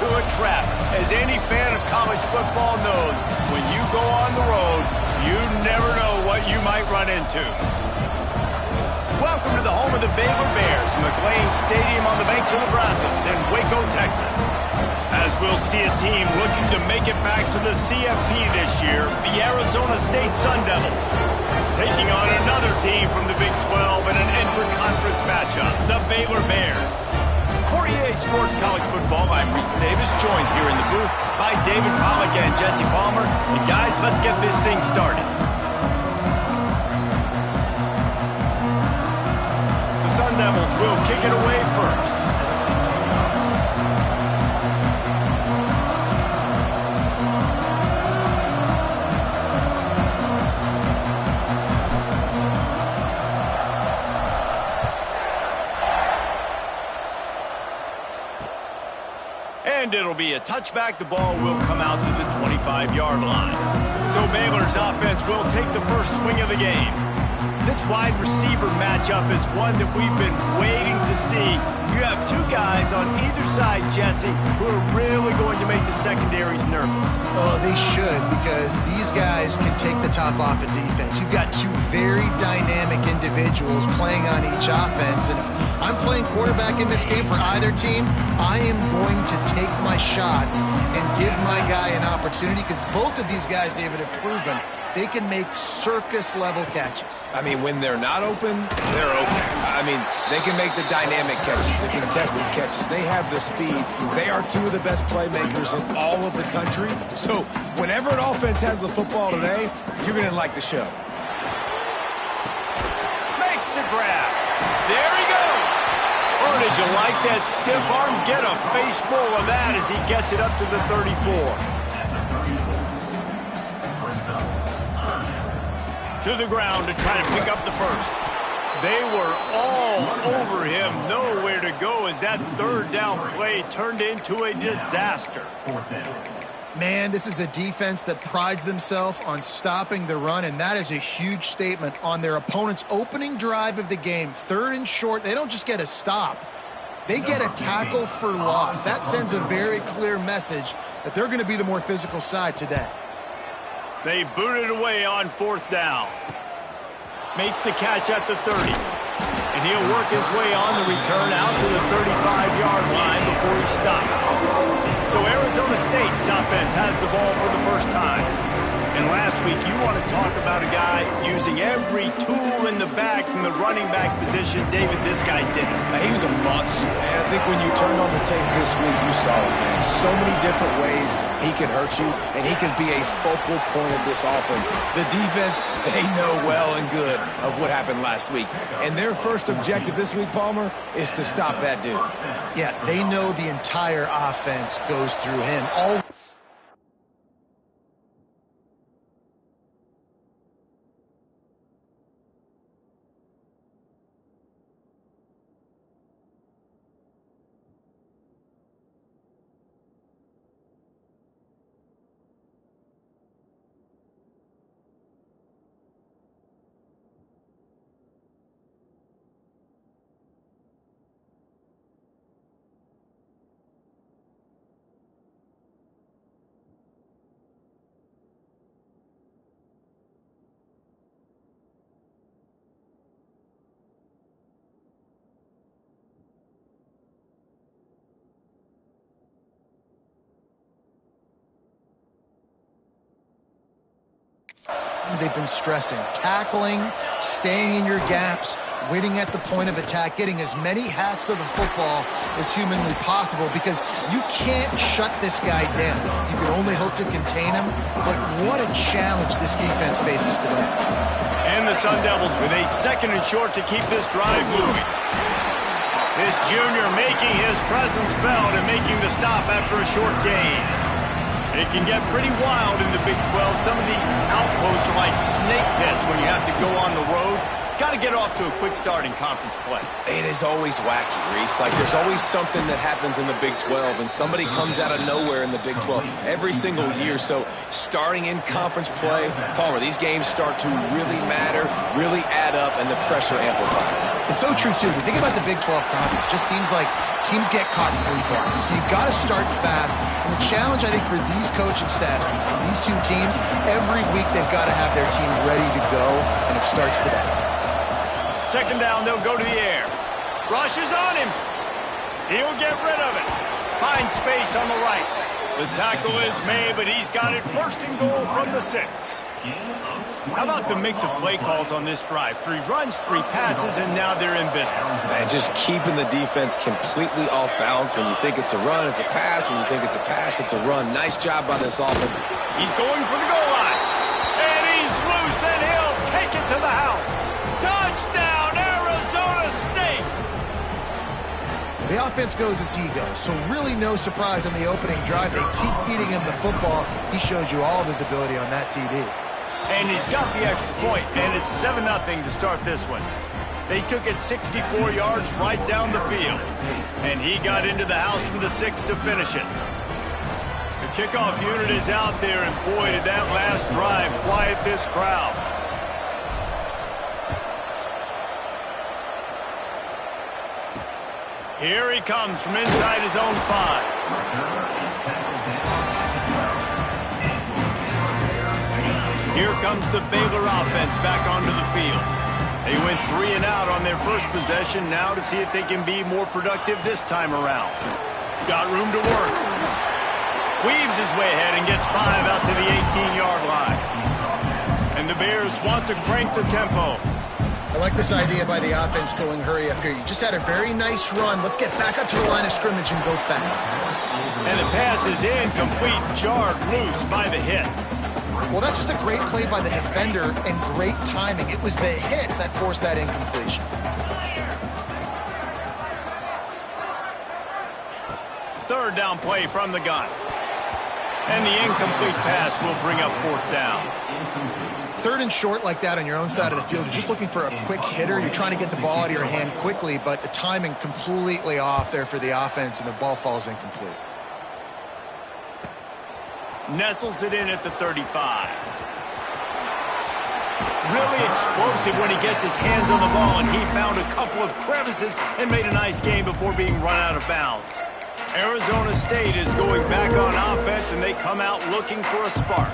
into a trap. As any fan of college football knows, when you go on the road, you never know what you might run into. Welcome to the home of the Baylor Bears, McLean Stadium on the banks of the Brazos in Waco, Texas. As we'll see a team looking to make it back to the CFP this year, the Arizona State Sun Devils, taking on another team from the Big 12 in an intra-conference matchup, the Baylor Bears. For EA Sports College Football, I'm Reese Davis, joined here in the booth by David Pollack and Jesse Palmer. And guys, let's get this thing started. The Sun Devils will kick it away first. And it'll be a touchback. The ball will come out to the 25-yard line. So Baylor's offense will take the first swing of the game. This wide receiver matchup is one that we've been waiting to see. You have two guys on either side, Jesse, who are really going to make the secondaries nervous. Oh, they should, because these guys can take the top off of defense. You've got two very dynamic individuals playing on each offense, and if I'm playing quarterback in this game for either team, I am going to take my shots and give my guy an opportunity, because both of these guys, David, have proven they can make circus-level catches. I mean, when they're not open, they're open. I mean, they can make the dynamic catches, the contested catches. They have the speed. They are two of the best playmakers in all of the country. So whenever an offense has the football today, you're going to like the show. Makes the grab. There he goes. Oh, did you like that stiff arm? Get a face full of that as he gets it up to the 34. To the ground to try to pick up the first. They were all over him, nowhere to go as that third down play turned into a disaster. Man, this is a defense that prides themselves on stopping the run, and that is a huge statement on their opponent's opening drive of the game. Third and short, they don't just get a stop. They get a tackle for loss. That sends a very clear message that they're going to be the more physical side today. They boot it away on fourth down. Makes the catch at the 30. And he'll work his way on the return out to the 35-yard line before he stopped. So Arizona State's offense has the ball for the first time. And last week, you want to talk about a guy using every tool in the bag from the running back position. David, this guy did it. He was a monster, man. I think when you turned on the tape this week, you saw it, man. So many different ways he can hurt you, and he can be a focal point of this offense. The defense, they know well and good of what happened last week. And their first objective this week, Palmer, is to stop that dude. Yeah, they know the entire offense goes through him. They've been stressing, tackling, staying in your gaps, waiting at the point of attack, getting as many hats to the football as humanly possible, because you can't shut this guy down. You can only hope to contain him, but what a challenge this defense faces today. And the Sun Devils with a second and short to keep this drive moving. This junior making his presence felt and making the stop after a short gain. It can get pretty wild in the Big 12. Some of these outposts are like snake pits when you have to go on the road. Got to get off to a quick start in conference play? It is always wacky, Reese. Like, there's always something that happens in the Big 12, and somebody comes out of nowhere in the Big 12 every single year. So starting in conference play, Palmer, these games start to really matter, really add up, and the pressure amplifies. It's so true, too. When you think about the Big 12 conference, it just seems like teams get caught sleepwalking. So you've got to start fast. And the challenge, I think, for these coaching staffs, these two teams, every week they've got to have their team ready to go, and it starts today. Second down, they'll go to the air. Rush is on him. He'll get rid of it. Finds space on the right. The tackle is made, but he's got it first and goal from the 6. How about the mix of play calls on this drive? 3 runs, 3 passes, and now they're in business. Man, just keeping the defense completely off balance. When you think it's a run, it's a pass. When you think it's a pass, it's a run. Nice job by this offense. He's going for the goal line. And he's loose, and he'll take it to the house. Touchdown, Arizona State! The offense goes as he goes, so really no surprise on the opening drive. They keep feeding him the football. He showed you all of his ability on that TD. And he's got the extra point, and it's 7-0 to start this one. They took it 64 yards right down the field. And he got into the house from the 6 to finish it. The kickoff unit is out there, and boy, did that last drive quiet this crowd. Here he comes from inside his own 5. Here comes the Baylor offense back onto the field. They went 3 and out on their first possession, now to see if they can be more productive this time around. Got room to work. Weaves his way ahead and gets 5 out to the 18-yard line. And the Bears want to crank the tempo. I like this idea by the offense going hurry up here. You just had a very nice run. Let's get back up to the line of scrimmage and go fast. And the pass is incomplete, jarred loose by the hit. Well, that's just a great play by the defender and great timing. It was the hit that forced that incompletion. Third down play from the gun. And the incomplete pass will bring up 4th down. 3rd and short like that on your own side of the field, you're just looking for a quick hitter. You're trying to get the ball out of your hand quickly, but the timing completely off there for the offense, and the ball falls incomplete. Nestles it in at the 35. Really explosive when he gets his hands on the ball, and he found a couple of crevices and made a nice game before being run out of bounds. Arizona State is going back on offense, and they come out looking for a spark.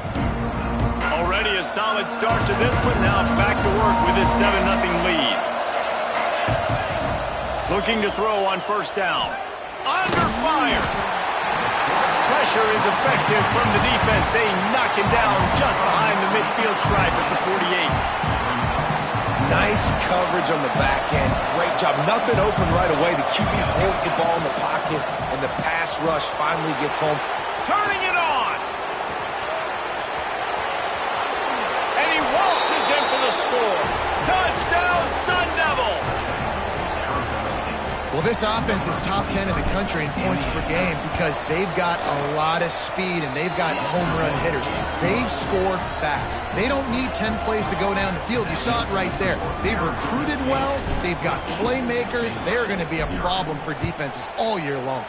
Already a solid start to this one. Now back to work with this 7-0 lead. Looking to throw on first down. Under fire. Pressure is effective from the defense. They knock him down just behind the midfield stripe at the 48. Nice coverage on the back end. Great job. Nothing open right away. The QB holds the ball in the pocket, and the pass rush finally gets home. Turning it on. And he waltzes in for the score. Touchdown, Sun Devils. Well, this offense is top 10 in the country in points per game because they've got a lot of speed and they've got home run hitters. They score fast. They don't need 10 plays to go down the field. You saw it right there. They've recruited well. They've got playmakers. They're going to be a problem for defenses all year long.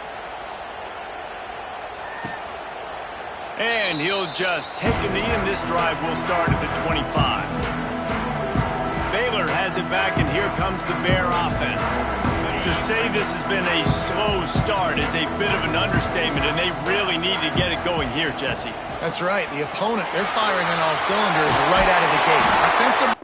And he'll just take a knee, and this drive will start at the 25. Baylor has it back, and here comes the Bear offense. To say this has been a slow start is a bit of an understatement, and they really need to get it going here, Jesse. That's right. The opponent, they're firing on all cylinders right out of the gate. Offensive.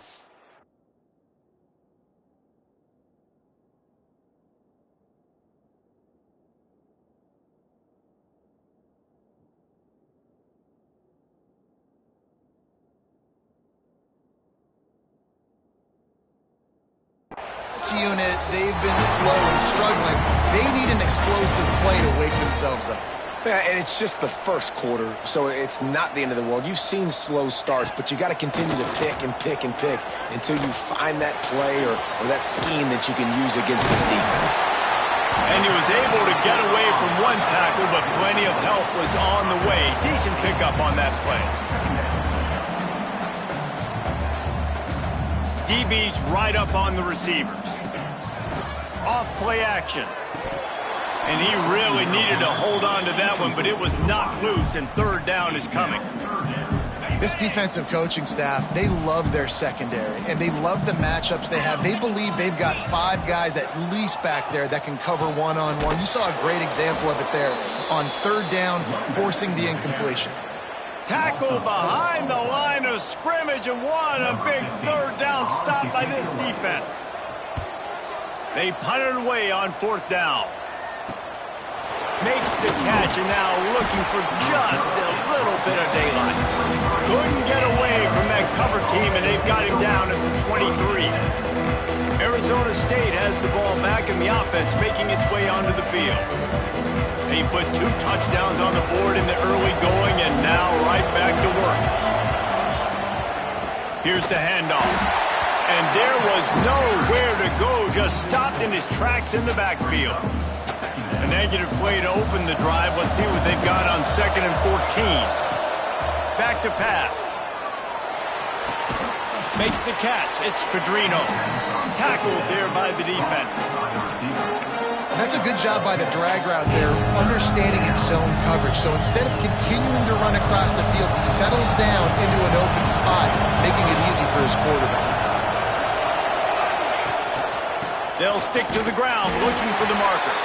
Unit, they've been slow and struggling. They need an explosive play to wake themselves up. Yeah, and it's just the first quarter, so it's not the end of the world. You've seen slow starts, but you got to continue to pick and pick and pick until you find that play or that scheme that you can use against this defense. And he was able to get away from one tackle, but plenty of help was on the way. Decent pickup on that play. DB's right up on the receivers. Off play action. And he really needed to hold on to that one, but it was not loose, and third down is coming. This defensive coaching staff, they love their secondary, and they love the matchups they have. They believe they've got 5 guys at least back there that can cover one-on-one. You saw a great example of it there on third down, forcing the incompletion. Tackle behind the line of scrimmage, and what a big third down stop by this defense. They punted away on fourth down. Makes the catch, and now looking for just a little bit of daylight. Couldn't get away from that cover team, and they've got him down at the 23. Arizona State has the ball back, and the offense making its way onto the field. They put 2 touchdowns on the board in the early going, and now right back to work. Here's the handoff. And there was nowhere to go, just stopped in his tracks in the backfield. A negative play to open the drive. Let's see what they've got on 2nd and 14. Back to pass. Makes the catch. It's Pedrino. Tackled there by the defense. That's a good job by the drag route there, understanding its zone coverage. So instead of continuing to run across the field, he settles down into an open spot, making it easy for his quarterback. They'll stick to the ground, looking for the marker.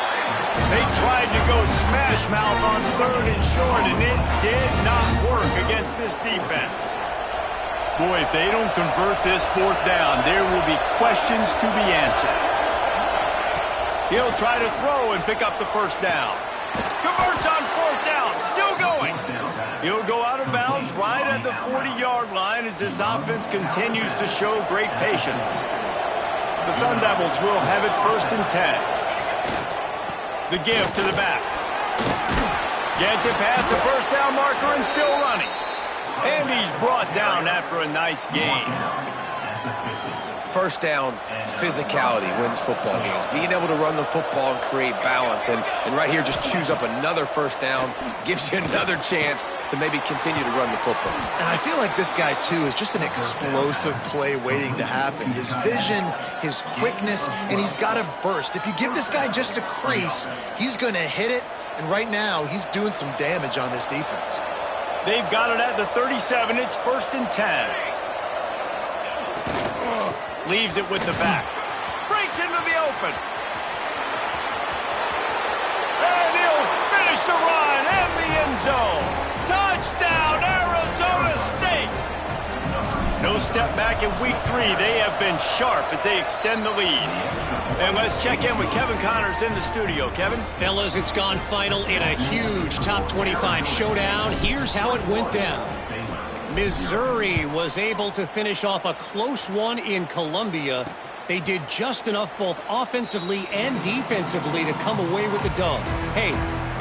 They tried to go smash mouth on 3rd and short, and it did not work against this defense. Boy, if they don't convert this 4th down, there will be questions to be answered. He'll try to throw and pick up the first down. Converts on 4th down, still going. He'll go out of bounds right at the 40-yard line as this offense continues to show great patience. The Sun Devils will have it 1st and 10. The give to the back. Gets it past the first down marker and still running. And he's brought down after a nice gain. First down, physicality wins football games. Being able to run the football and create balance. And right here, just choose up another first down. Gives you another chance to maybe continue to run the football. And I feel like this guy, too, is just an explosive play waiting to happen. His vision, his quickness, and he's got a burst. If you give this guy just a crease, he's going to hit it. And right now, he's doing some damage on this defense. They've got it at the 37. It's 1st and 10. Leaves it with the back. Breaks into the open. And he'll finish the run and the end zone. Touchdown, Arizona State. No step back in week 3. They have been sharp as they extend the lead. And let's check in with Kevin Connors in the studio. Kevin? Fellas, it's gone final in a huge top 25 showdown. Here's how it went down. Missouri was able to finish off a close one in Columbia. They did just enough both offensively and defensively to come away with the dub. Hey,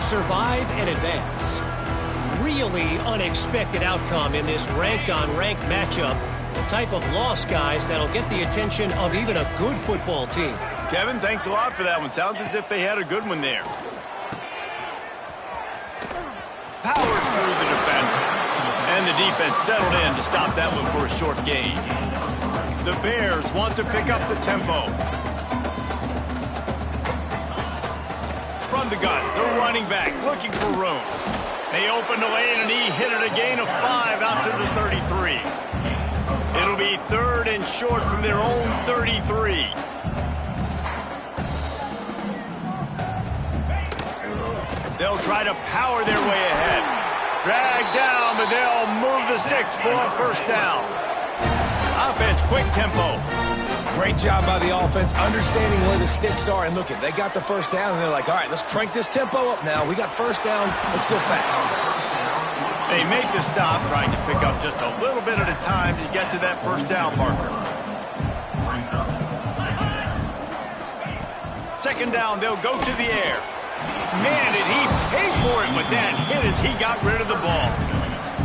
survive and advance. Really unexpected outcome in this ranked-on-ranked matchup. The type of loss, guys, that'll get the attention of even a good football team. Kevin, thanks a lot for that one. Sounds as if they had a good one there. Powers through the defender. And the defense settled in to stop that one for a short gain. The Bears want to pick up the tempo. From the gun, the running back looking for room. They opened the lane and he hit it a gain of 5 out to the 33. It'll be 3rd and short from their own 33. They'll try to power their way ahead. Dragged down, but they'll move the sticks for a first down. Offense, quick tempo. Great job by the offense, understanding where the sticks are. And look, they got the first down, and they're like, all right, let's crank this tempo up now. We got first down. Let's go fast. They make the stop, trying to pick up just a little bit at a time to get to that first down marker. 2nd down, they'll go to the air. Man, did he pay for it with that hit as he got rid of the ball.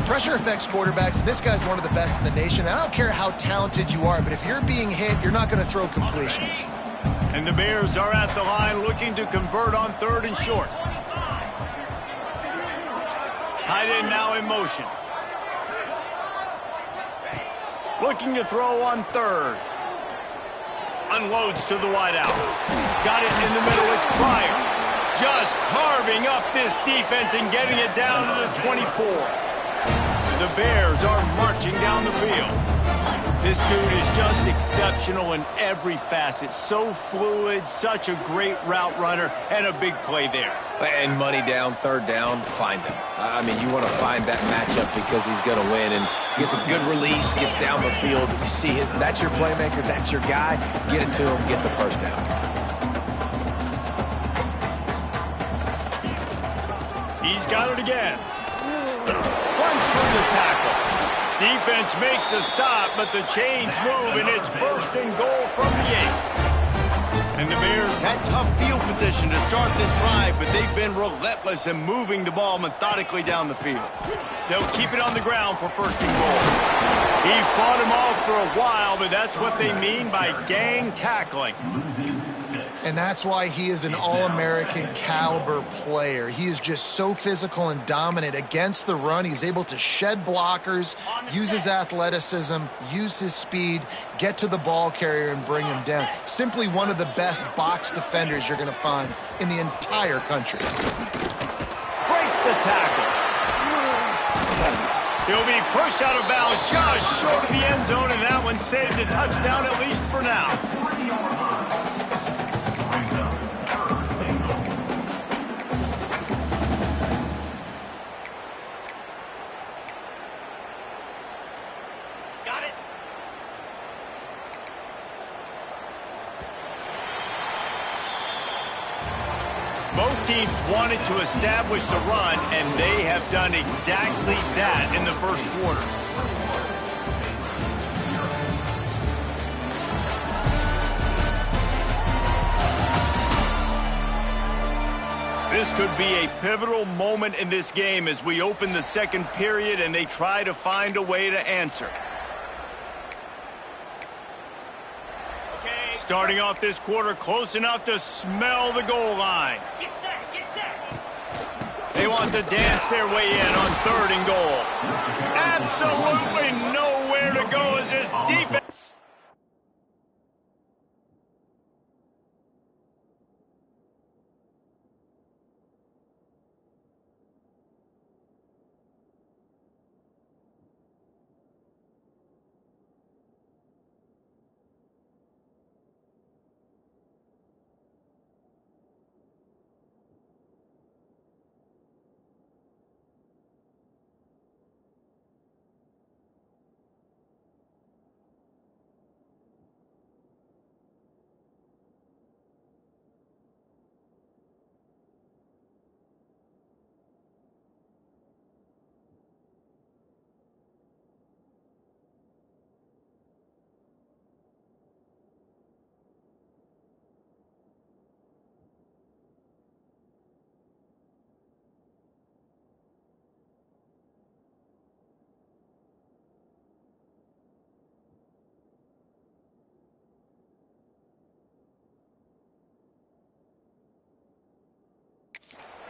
Pressure affects quarterbacks, and this guy's one of the best in the nation. I don't care how talented you are, but if you're being hit, you're not going to throw completions. And the Bears are at the line looking to convert on 3rd and short. Tight end now in motion. Looking to throw on 3rd. Unloads to the wideout. Got it in the middle. It's Pryor. Just carving up this defense and getting it down to the 24. The Bears are marching down the field. This dude is just exceptional in every facet. So fluid, such a great route runner, and a big play there. And money down, third down, find him. I mean, you want to find that matchup because he's going to win. And gets a good release, gets down the field. You see that's your playmaker, that's your guy. Get it to him, get the first down. He's got it again. Runs through the tackle. Defense makes a stop, but the chains move, and it's first and goal from the 8. And the Bears had tough field position to start this drive, but they've been relentless in moving the ball methodically down the field. They'll keep it on the ground for first and goal. He fought him off for a while, but that's what they mean by gang tackling. And that's why he is an All-American caliber player. He is just so physical and dominant against the run. He's able to shed blockers, use his athleticism, use his speed, get to the ball carrier and bring him down. Simply one of the best box defenders you're going to find in the entire country. Breaks the tackle. He'll be pushed out of bounds just short of the end zone, and that one saved a touchdown at least for now. Both teams wanted to establish the run, and they have done exactly that in the first quarter. This could be a pivotal moment in this game as we open the second period and they try to find a way to answer. Starting off this quarter close enough to smell the goal line. Get set. They want to dance their way in on third and goal. Absolutely nowhere to go as this defense.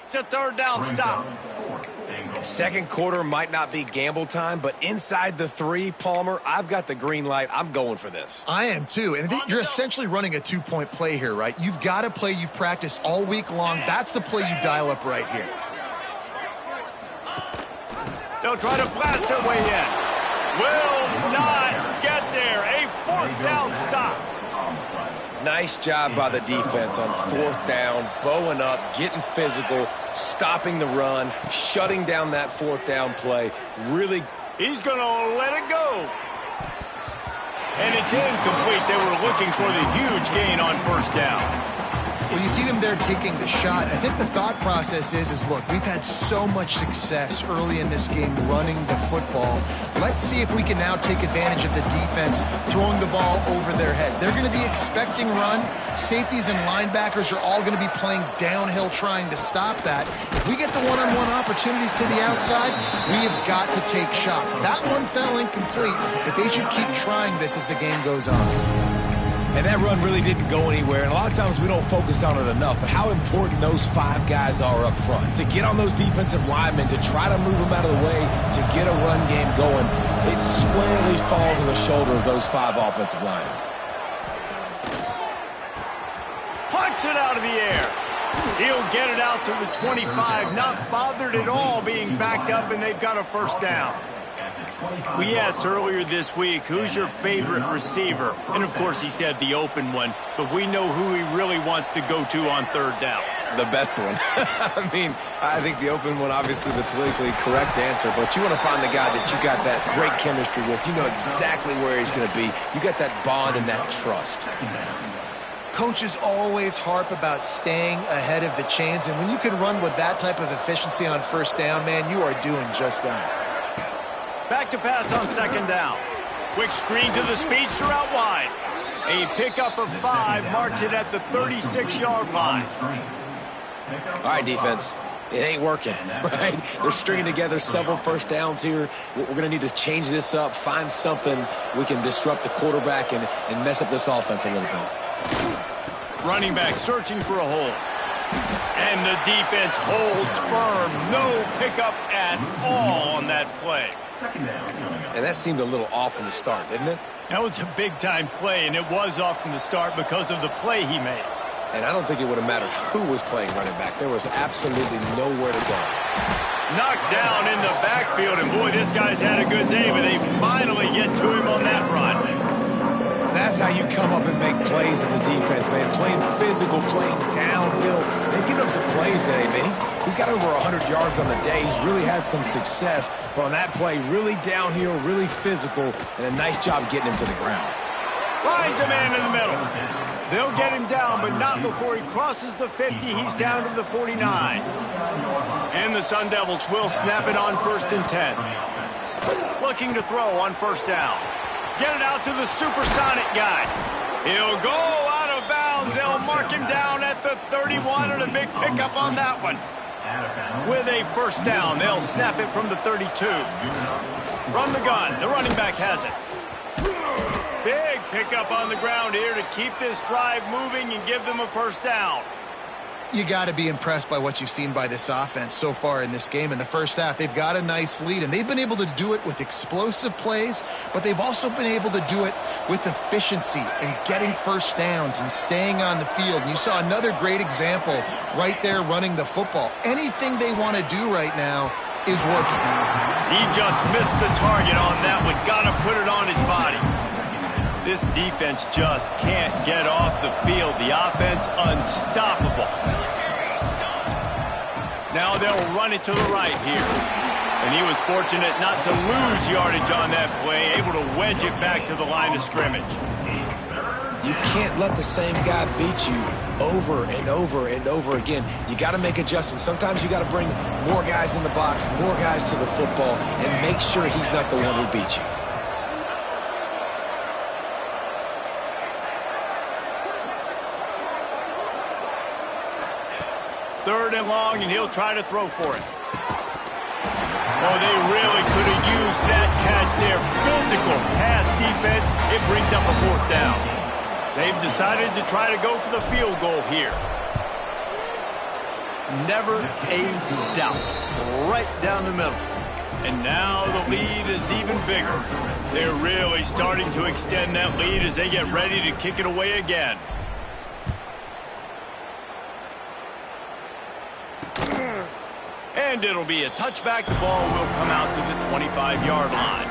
It's a third down stop. Second quarter might not be gamble time, but inside the 3, Palmer, I've got the green light. I'm going for this. I am too. And you're essentially running a 2-point play here, right? You've got a play you've practiced all week long. That's the play you dial up right here. They'll try to blast their way in. Will not get there. A fourth down stop. Nice job by the defense on fourth down, bowing up, getting physical, stopping the run, shutting down that fourth down play. Really, he's going to let it go. And it's incomplete. They were looking for the huge gain on first down. Well, you see them there taking the shot. I think the thought process is look, we've had so much success early in this game running the football. Let's see if we can now take advantage of the defense throwing the ball over their head. They're going to be expecting run. Safeties and linebackers are all going to be playing downhill trying to stop that. If we get the one-on-one opportunities to the outside, we have got to take shots. That one fell incomplete, but they should keep trying this as the game goes on. And that run really didn't go anywhere, and a lot of times we don't focus on it enough, but how important those 5 guys are up front. To get on those defensive linemen, to try to move them out of the way, to get a run game going, it squarely falls on the shoulder of those 5 offensive linemen. Knocks it out of the air. He'll get it out to the 25, not bothered at all being backed up, and they've got a first down. We asked earlier this week, who's your favorite receiver? And, of course, he said the open one, but we know who he really wants to go to on third down. The best one. I mean, I think the open one, obviously the politically correct answer, but you want to find the guy that you got that great chemistry with. You know exactly where he's going to be. You got that bond and that trust. Coaches always harp about staying ahead of the chains, and when you can run with that type of efficiency on first down, man, you are doing just that. Back to pass on second down. Quick screen to the speedster out wide. A pickup of 5 marks it at the 36-yard line. All right, defense. It ain't working, right? They're stringing together several first downs here. We're going to need to change this up, find something we can disrupt the quarterback and mess up this offense a little bit. Running back searching for a hole. And the defense holds firm. No pickup at all on that play. And that seemed a little off from the start, didn't it? That was a big-time play, and it was off from the start because of the play he made. And I don't think it would have mattered who was playing running back. There was absolutely nowhere to go. Knocked down in the backfield, and boy, this guy's had a good day, but they finally get to him on that run. That's how you come up and make plays as a defense, man. Playing physical, playing downhill. They've given him some plays today, man. He's got over 100 yards on the day. He's really had some success. But on that play, really downhill, really physical, and a nice job getting him to the ground. Finds a man in the middle. They'll get him down, but not before he crosses the 50. He's down to the 49. And the Sun Devils will snap it on 1st and 10. Looking to throw on first down. Get it out to the supersonic guy. He'll go out of bounds. They'll mark him down at the 31, and a big pickup on that one. With a first down, they'll snap it from the 32. From the gun, the running back has it. Big pickup on the ground here to keep this drive moving and give them a first down. You got to be impressed by what you've seen by this offense so far in this game. In the first half, they've got a nice lead, and they've been able to do it with explosive plays, but they've also been able to do it with efficiency and getting first downs and staying on the field. And you saw another great example right there running the football. Anything they want to do right now is working. He just missed the target on that one. Got to put it on his body. This defense just can't get off the field. The offense unstoppable. Now they'll run it to the right here. And he was fortunate not to lose yardage on that play, able to wedge it back to the line of scrimmage. You can't let the same guy beat you over and over and over again. You got to make adjustments. Sometimes you got to bring more guys in the box, more guys to the football, and make sure he's not the one who beat you. Third and long, and he'll try to throw for it. Oh, they really could have used that catch there. Physical pass defense. It brings up a fourth down. They've decided to try to go for the field goal here. Never a doubt. Right down the middle. And now the lead is even bigger. They're really starting to extend that lead as they get ready to kick it away again. And it'll be a touchback. The ball will come out to the 25-yard line.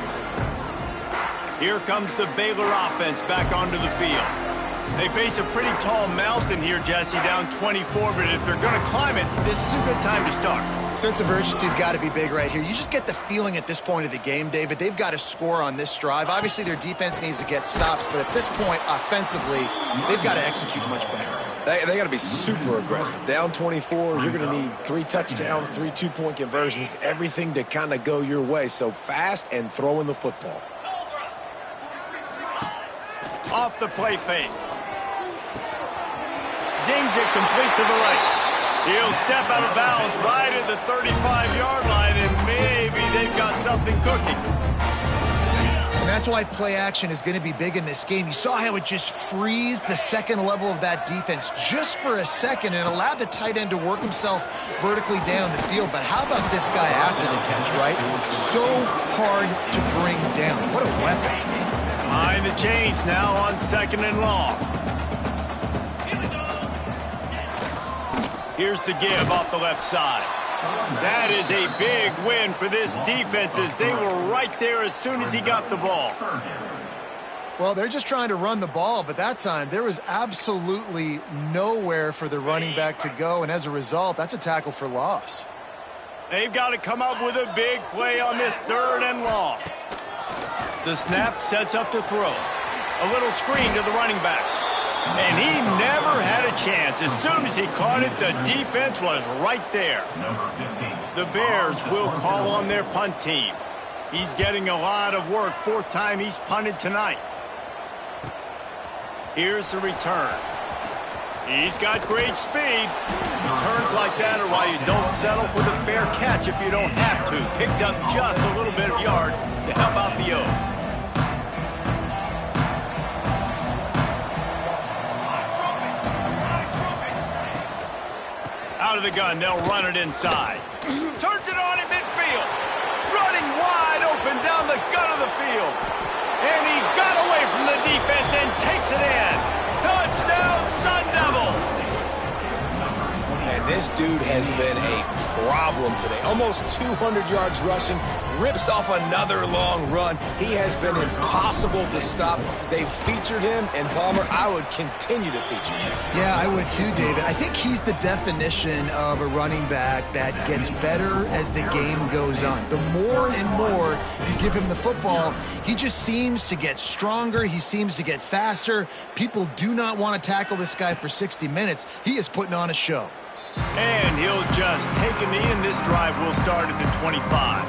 Here comes the Baylor offense back onto the field. They face a pretty tall mountain here, Jesse, down 24, but if they're going to climb it, this is a good time to start. Sense of urgency's got to be big right here. You just get the feeling at this point of the game, David, they've got to score on this drive. Obviously, their defense needs to get stops, but at this point, offensively, they've got to execute much better. They got to be super aggressive. Down 24, you're going to need 3 touchdowns, 3 two-point conversions, everything to kind of go your way. So fast and throwing the football. Off the play fake. Zings it complete to the right. He'll step out of bounds right at the 35-yard line, and maybe they've got something cooking. And that's why play action is going to be big in this game. You saw how it just frees the second level of that defense just for a second and allowed the tight end to work himself vertically down the field. But how about this guy after the catch, right? So hard to bring down. What a weapon. Behind the chains now on second and long. Here's the give off the left side. That is a big win for this defense as they were right there as soon as he got the ball. Well, they're just trying to run the ball, but that time there was absolutely nowhere for the running back to go, and as a result, that's a tackle for loss. They've got to come up with a big play on this 3rd and long. The snap sets up to throw. A little screen to the running back. And he never had a chance. As soon as he caught it, the defense was right there. The Bears will call on their punt team. He's getting a lot of work. 4th time he's punted tonight. Here's the return. He's got great speed. Returns like that are why you don't settle for the fair catch if you don't have to. Picks up just a little bit of yards to help out the O. Out of the gun, they'll run it inside. Turns it on in midfield. Running wide open down the gut of the field. And he got away from the defense and takes it in. Touchdown, Sun Devils! And this dude has been a problem today. Almost 200 yards rushing. Rips off another long run. He has been impossible to stop. They've featured him, and Palmer, I would continue to feature him. Yeah, I would too, David. I think he's the definition of a running back that gets better as the game goes on. The more and more you give him the football, he just seems to get stronger. He seems to get faster. People do not want to tackle this guy for 60 minutes. He is putting on a show. And he'll just take a knee, and this drive will start at the 25.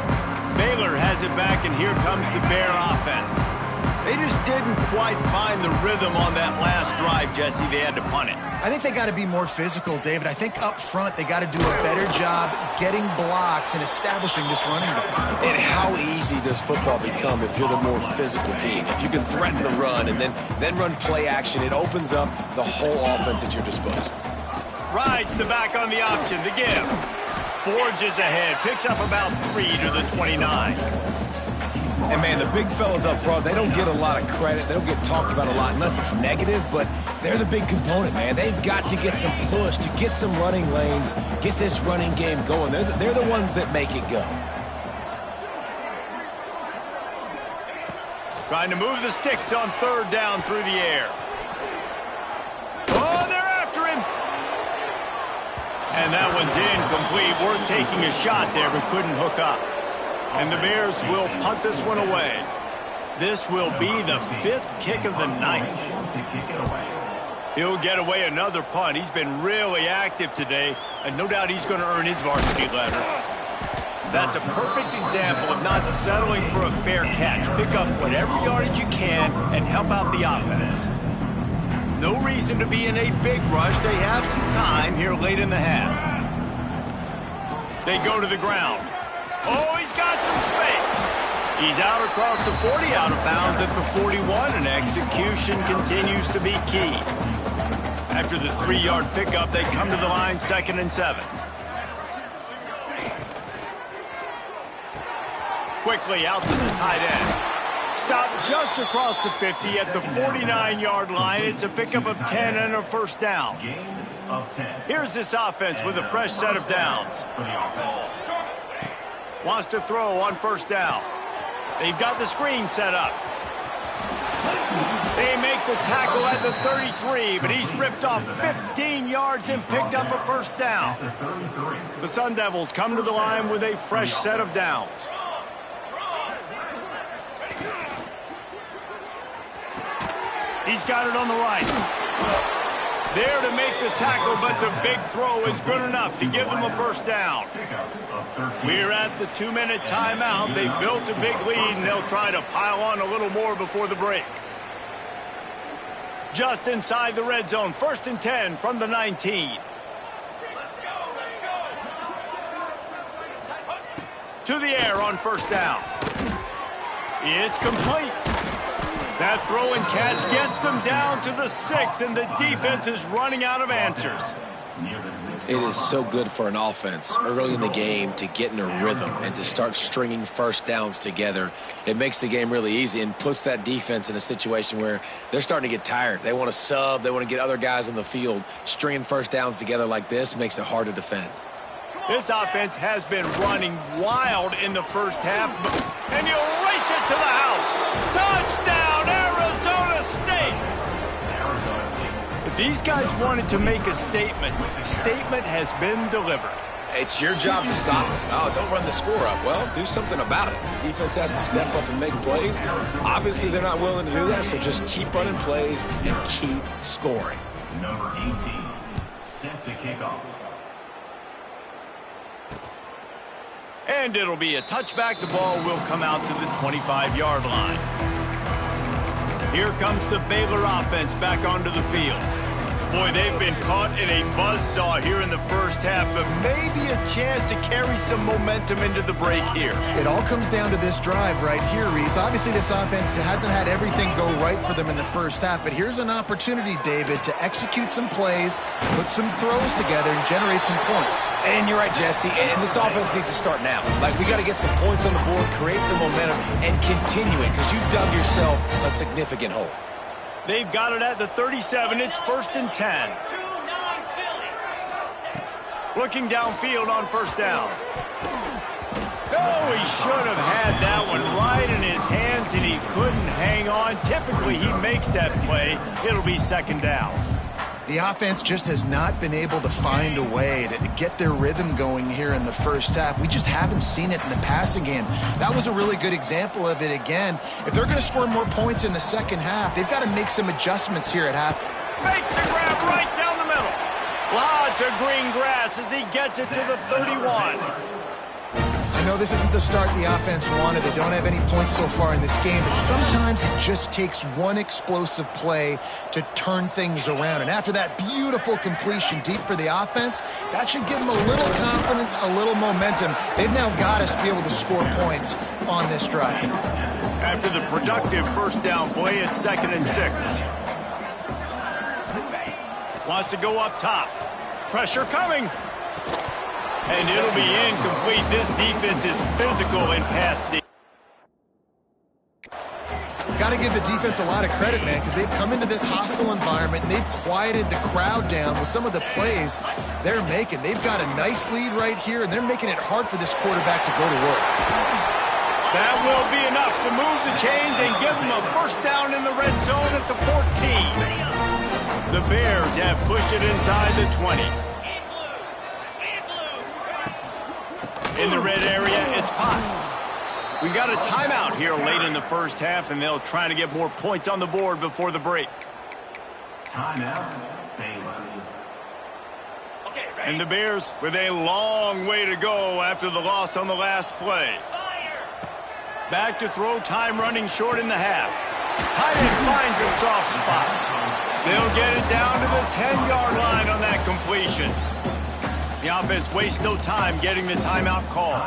Baylor has it back, and here comes the Bear offense. They just didn't quite find the rhythm on that last drive, Jesse. They had to punt it. I think they got to be more physical, David. I think up front they got to do a better job getting blocks and establishing this running back. And how easy does football become if you're the more physical team? If you can threaten the run and then run play action, it opens up the whole offense at your disposal. Rides the back on the option, the give. Forges ahead, picks up about 3 to the 29. And, man, the big fellas up front, they don't get a lot of credit. They don't get talked about a lot unless it's negative, but they're the big component, man. They've got to get some push, to get some running lanes, get this running game going. They're the ones that make it go. Trying to move the sticks on 3rd down through the air. Oh, they're after him. And that one's incomplete. Worth taking a shot there, but couldn't hook up. And the Bears will punt this one away. This will be the 5th kick of the night. He'll get away another punt. He's been really active today, and no doubt he's going to earn his varsity letter. That's a perfect example of not settling for a fair catch. Pick up whatever yardage you can and help out the offense. No reason to be in a big rush. They have some time here late in the half. They go to the ground. Oh, he's got some space. He's out across the 40, out of bounds at the 41, and execution continues to be key. After the 3-yard pickup, they come to the line 2nd and 7. Quickly out to the tight end. Stopped just across the 50 at the 49-yard line. It's a pickup of 10 and a 1st down. Here's this offense with a fresh set of downs. Wants to throw on 1st down. They've got the screen set up. They make the tackle at the 33, but he's ripped off 15 yards and picked up a 1st down. The Sun Devils come to the line with a fresh set of downs. He's got it on the right. There to make the tackle, but the big throw is good enough to give them a 1st down. We're at the 2-minute timeout. They've built a big lead, and they'll try to pile on a little more before the break. Just inside the red zone, 1st and 10 from the 19. To the air on 1st down. It's complete. That throw and catch gets them down to the 6, and the defense is running out of answers. It is so good for an offense early in the game to get in a rhythm and to start stringing first downs together. It makes the game really easy and puts that defense in a situation where they're starting to get tired. They want to sub. They want to get other guys in the field. Stringing first downs together like this makes it hard to defend. This offense has been running wild in the first half, and you'll race it to the house. Touchdown, Arizona State! If these guys wanted to make a statement has been delivered. It's your job to stop them. Oh, don't run the score up. Well, do something about it. The defense has to step up and make plays. Obviously, they're not willing to do that, so just keep running plays and keep scoring. Number 18, set to kick off. And it'll be a touchback. The ball will come out to the 25-yard line. Here comes the Baylor offense back onto the field. Boy, they've been caught in a buzzsaw here in the first half, but maybe a chance to carry some momentum into the break here. It all comes down to this drive right here, Reese. Obviously, this offense hasn't had everything go right for them in the first half, but here's an opportunity, David, to execute some plays, put some throws together, and generate some points. And you're right, Jesse, and this offense needs to start now. Like, we got to get some points on the board, create some momentum, and continue it, because you've dug yourself a significant hole. They've got it at the 37. It's 1st and 10. Looking downfield on first down. Oh, he should have had that one right in his hands, and he couldn't hang on. Typically, he makes that play. It'll be 2nd down. The offense just has not been able to find a way to get their rhythm going here in the first half. We just haven't seen it in the passing game. That was a really good example of it again. If they're going to score more points in the second half, they've got to make some adjustments here at halftime. Makes the grab right down the middle. Lots of green grass as he gets it to the 31. I know this isn't the start the offense wanted. They don't have any points so far in this game, but sometimes it just takes one explosive play to turn things around. And after that beautiful completion deep for the offense, that should give them a little confidence, a little momentum. They've now got us to be able to score points on this drive. After the productive first down play, it's 2nd and 6. Wants to go up top. Pressure coming. And it'll be incomplete. This defense is physical in pass defense. Got to give the defense a lot of credit, man, because they've come into this hostile environment and they've quieted the crowd down with some of the plays they're making. They've got a nice lead right here, and they're making it hard for this quarterback to go to work. That will be enough to move the chains and give them a first down in the red zone at the 14. The Bears have pushed it inside the 20. In the red area, it's Potts. We got a timeout here late in the first half, and they'll try to get more points on the board before the break. Timeout, Baylor. And the Bears with a long way to go after the loss on the last play. Back to throw, time running short in the half. Tight end finds a soft spot. They'll get it down to the 10-yard line on that completion. The offense wastes no time getting the timeout call.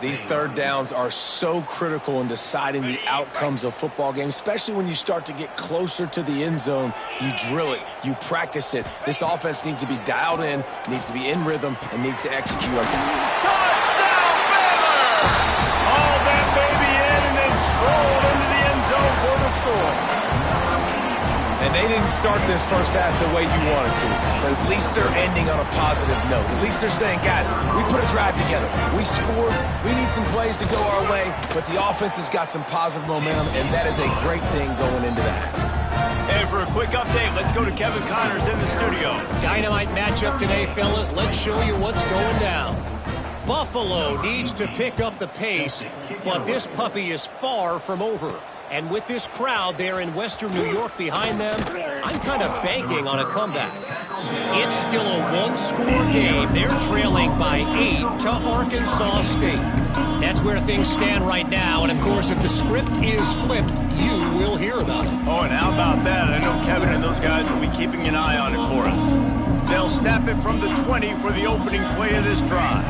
These third downs are so critical in deciding the outcomes of football games, especially when you start to get closer to the end zone. You drill it, you practice it. This offense needs to be dialed in, needs to be in rhythm, and needs to execute on it. Touchdown, Baylor! All that baby in and then strolled into the end zone for the score. And they didn't start this first half the way you wanted to, but at least they're ending on a positive note. At least they're saying, guys, we put a drive together. We scored. We need some plays to go our way, but the offense has got some positive momentum, and that is a great thing going into the half. And for a quick update, let's go to Kevin Connors in the studio. Dynamite matchup today, fellas. Let's show you what's going down. Buffalo needs to pick up the pace, but this puppy is far from over. And with this crowd there in Western New York behind them, I'm kind of banking on a comeback. It's still a one-score game. They're trailing by 8 to Arkansas State. That's where things stand right now. And, of course, if the script is flipped, you will hear about it. Oh, and how about that? I know Kevin and those guys will be keeping an eye on it for us. They'll snap it from the 20 for the opening play of this drive.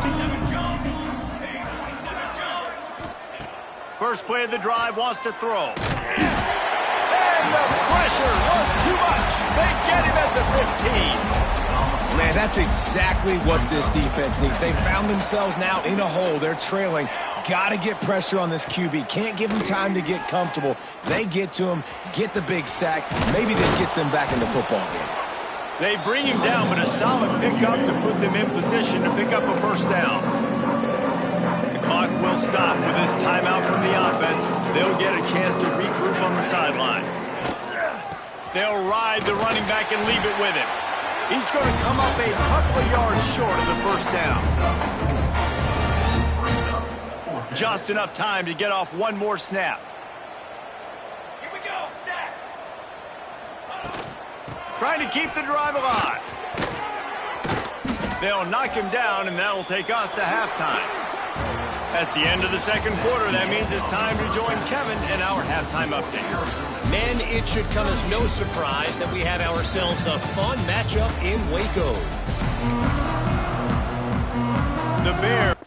First play of the drive, wants to throw. And the pressure was too much. They get him at the 15. Man, that's exactly what this defense needs. They found themselves now in a hole. They're trailing. Got to get pressure on this QB. Can't give him time to get comfortable. They get to him, get the big sack. Maybe this gets them back in the football game. They bring him down, but a solid pickup to put them in position to pick up a first down. The clock will stop with this timeout from the offense. They'll get a chance to regroup on the sideline. They'll ride the running back and leave it with him. He's going to come up a couple of yards short of the first down. Just enough time to get off one more snap. Here we go, sack. Trying to keep the drive alive. They'll knock him down, and that'll take us to halftime. That's the end of the second quarter. That means it's time to join Kevin in our halftime update. Men, it should come as no surprise that we had ourselves a fun matchup in Waco. The Bears.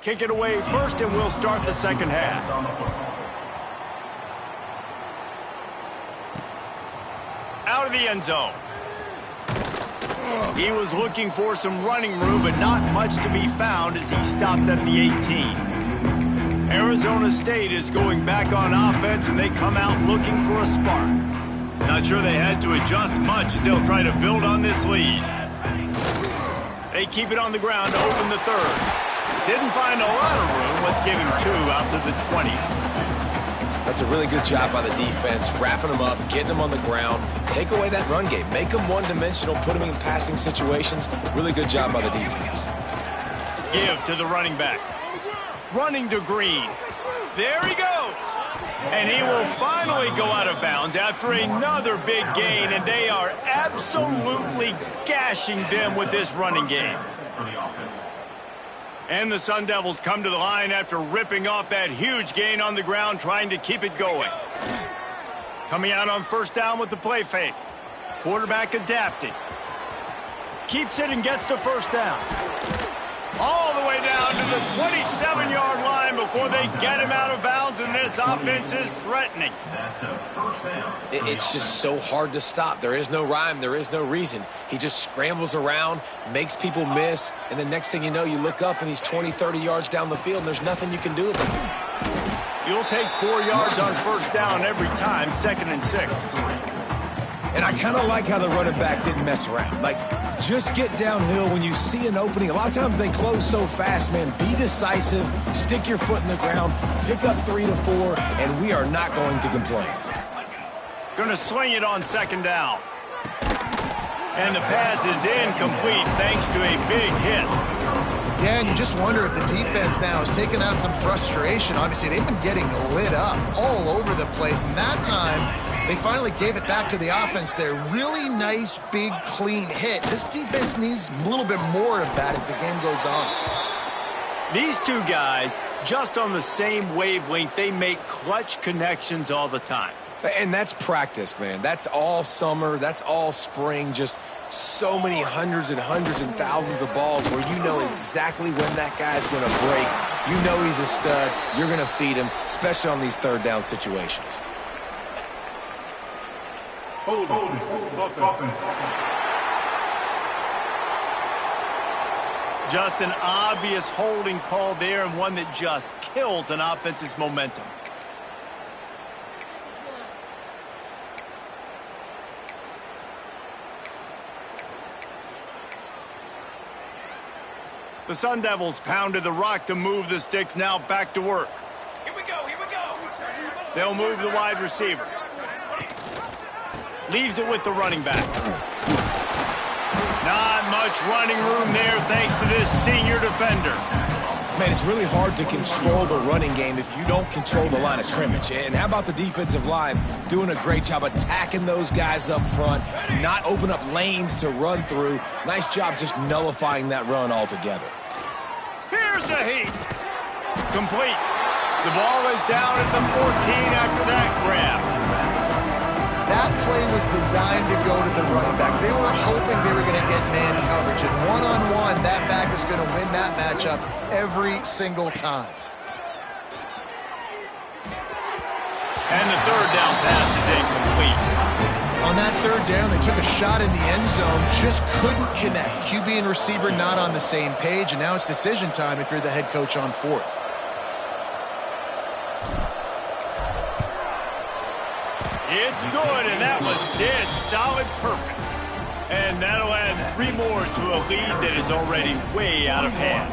kick it away first, and we'll start the second half. Out of the end zone. He was looking for some running room, but not much to be found as he stopped at the 18. Arizona State is going back on offense, and they come out looking for a spark. Not sure they had to adjust much as they'll try to build on this lead. They keep it on the ground to open the third. Didn't find a lot of room. Let's give him 2 out to the 20. That's a really good job by the defense, wrapping them up, getting them on the ground. Take away that run game. Make them one-dimensional, put them in passing situations. Really good job by the defense. Give to the running back. Running to Green. There he goes. And he will finally go out of bounds after another big gain, and they are absolutely gashing them with this running game. And the Sun Devils come to the line after ripping off that huge gain on the ground, trying to keep it going. Coming out on first down with the play fake. Quarterback adapting. Keeps it and gets the first down. All the way down to the 27-yard line before they get him out of bounds, and this offense is threatening. It's just so hard to stop. There is no rhyme. There is no reason. He just scrambles around, makes people miss, and the next thing you know, you look up and he's 20, 30 yards down the field, and there's nothing you can do about it. You'll take 4 yards on first down every time, 2nd and 6. And I kind of like how the running back didn't mess around. Like, just get downhill when you see an opening. A lot of times they close so fast, man. Be decisive, stick your foot in the ground, pick up 3 to 4, and we are not going to complain. Going to swing it on 2nd down. And the pass is incomplete thanks to a big hit. Yeah, and you just wonder if the defense now is taking out some frustration. Obviously, they've been getting lit up all over the place, and that time they finally gave it back to the offense there. Really nice, big, clean hit. This defense needs a little bit more of that as the game goes on. These two guys, just on the same wavelength, they make clutch connections all the time. And that's practice, man. That's all summer. That's all spring. Just so many hundreds and thousands of balls where you know exactly when that guy's going to break. You know he's a stud. You're going to feed him, especially on these third down situations. Hold on. Just an obvious holding call there, and one that just kills an offense's momentum. The Sun Devils pounded the rock to move the sticks, now back to work. Here we go. They'll move the wide receiver. Leaves it with the running back. Not much running room there thanks to this senior defender. Man, it's really hard to control the running game if you don't control the line of scrimmage. And how about the defensive line doing a great job attacking those guys up front, not open up lanes to run through. Nice job just nullifying that run altogether. Here's a heat. Complete. The ball is down at the 14 after that grab. That play was designed to go to the running back. They were hoping they were going to get man coverage. And one-on-one, that back is going to win that matchup every single time. And the third down pass is incomplete. On that third down, they took a shot in the end zone, just couldn't connect. QB and receiver not on the same page, and now it's decision time if you're the head coach on fourth. It's good, and that was dead solid perfect. And that'll add 3 more to a lead that is already way out of hand.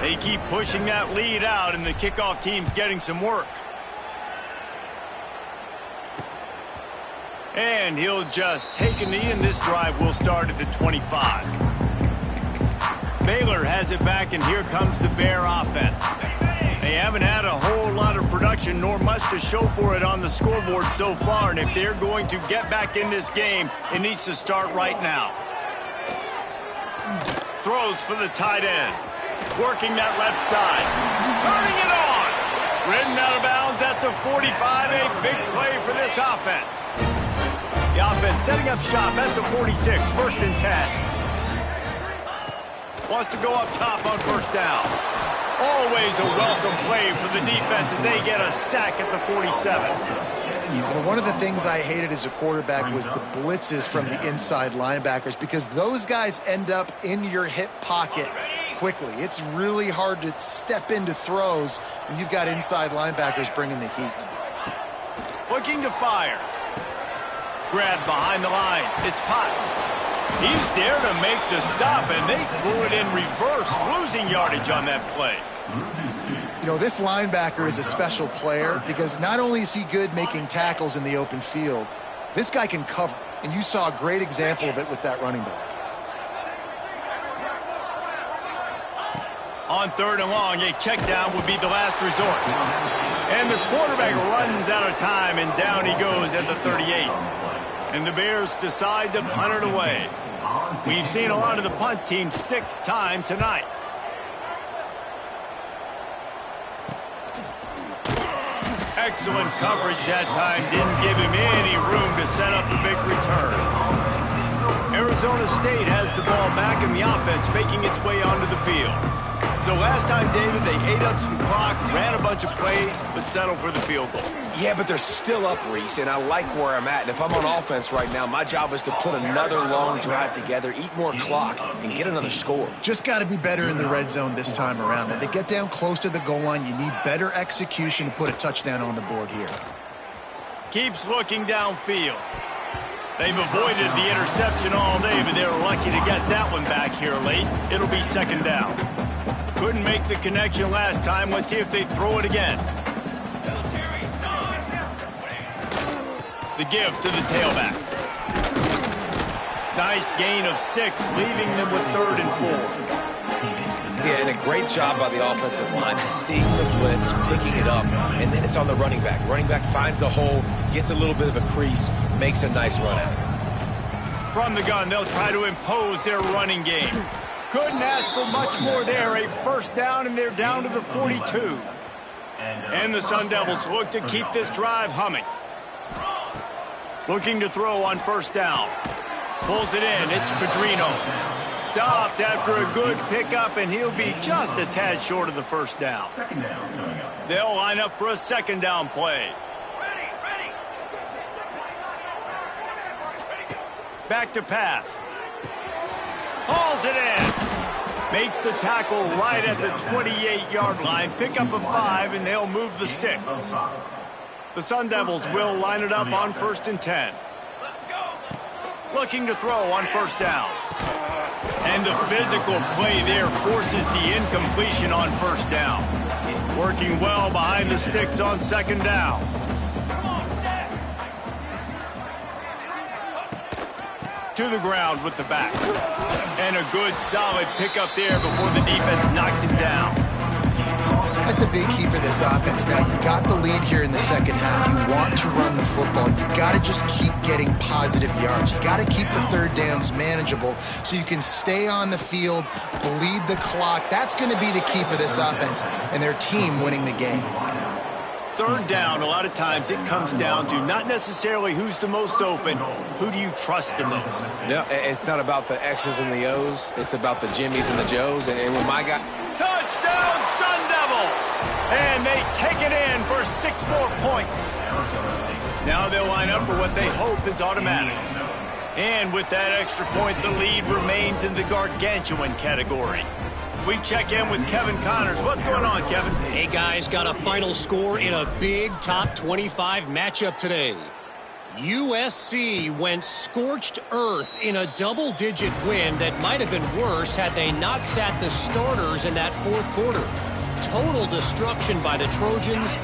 They keep pushing that lead out, and the kickoff team's getting some work. And he'll just take a knee, and this drive will start at the 25. Baylor has it back, and here comes the Bear offense. They haven't had a whole lot of production, nor much to show for it on the scoreboard so far, and if they're going to get back in this game, it needs to start right now. Throws for the tight end. Working that left side. Turning it on! Ridden out of bounds at the 45, a big play for this offense. The offense setting up shop at the 46, 1st and 10. Wants to go up top on first down. Always a welcome play for the defense as they get a sack at the 47. One of the things I hated as a quarterback was the blitzes from the inside linebackers because those guys end up in your hip pocket quickly. It's really hard to step into throws when you've got inside linebackers bringing the heat. Looking to fire. Grabbed behind the line. It's Potts. He's there to make the stop, and they threw it in reverse, losing yardage on that play. You know, this linebacker is a special player because not only is he good making tackles in the open field, this guy can cover, and you saw a great example of it with that running back. On 3rd and long, a check down would be the last resort. And the quarterback runs out of time, and down he goes at the 38. And the Bears decide to punt it away. We've seen a lot of the punt team 6 times tonight. Excellent coverage that time. Didn't give him any room to set up a big return. Arizona State has the ball back in the offense, making its way onto the field. So last time, David, they ate up some clock, ran a bunch of plays, but settled for the field goal. Yeah, but they're still up, Reese, and I like where I'm at. And if I'm on offense right now, my job is to put another long drive together, eat more clock, and get another score. Just got to be better in the red zone this time around. When they get down close to the goal line, you need better execution to put a touchdown on the board here. Keeps looking downfield. They've avoided the interception all day, but they were lucky to get that one back here late. It'll be 2nd down. Couldn't make the connection last time. Let's see if they throw it again. The give to the tailback. Nice gain of 6, leaving them with 3rd and 4. Yeah, and a great job by the offensive line, seeing the blitz, picking it up, and then it's on the running back. Running back finds the hole, gets a little bit of a crease, makes a nice run out of it. From the gun, they'll try to impose their running game. Couldn't ask for much more there. A 1st down, and they're down to the 42. And the Sun Devils look to keep this drive humming. Looking to throw on 1st down. Pulls it in. It's Pedrino. Stopped after a good pickup, and he'll be just a tad short of the 1st down. They'll line up for a 2nd down play. Back to pass. Hauls it in. Makes the tackle right at the 28-yard line. Pick up a 5, and they'll move the sticks. The Sun Devils will line it up on 1st and 10. Looking to throw on 1st down. And the physical play there forces the incompletion on 1st down. Working well behind the sticks on 2nd down. To the ground with the back. And a good solid pickup there before the defense knocks him down. That's a big key for this offense. Now, you've got the lead here in the 2nd half. You want to run the football. You've got to just keep getting positive yards. You've got to keep the 3rd downs manageable so you can stay on the field, bleed the clock. That's going to be the key for this offense and their team winning the game. 3rd down, a lot of times it comes down to not necessarily who's the most open, who do you trust the most? Yeah, it's not about the X's and the O's. It's about the Jimmys and the Joes. And when my guy... Touchdown, Sun Devils! And they take it in for 6 more points. Now they'll line up for what they hope is automatic. And with that extra point, the lead remains in the gargantuan category. We check in with Kevin Connors. What's going on, Kevin? Hey, guys, got a final score in a big top 25 matchup today. USC went scorched earth in a double-digit win that might have been worse had they not sat the starters in that 4th quarter. Total destruction by the Trojans.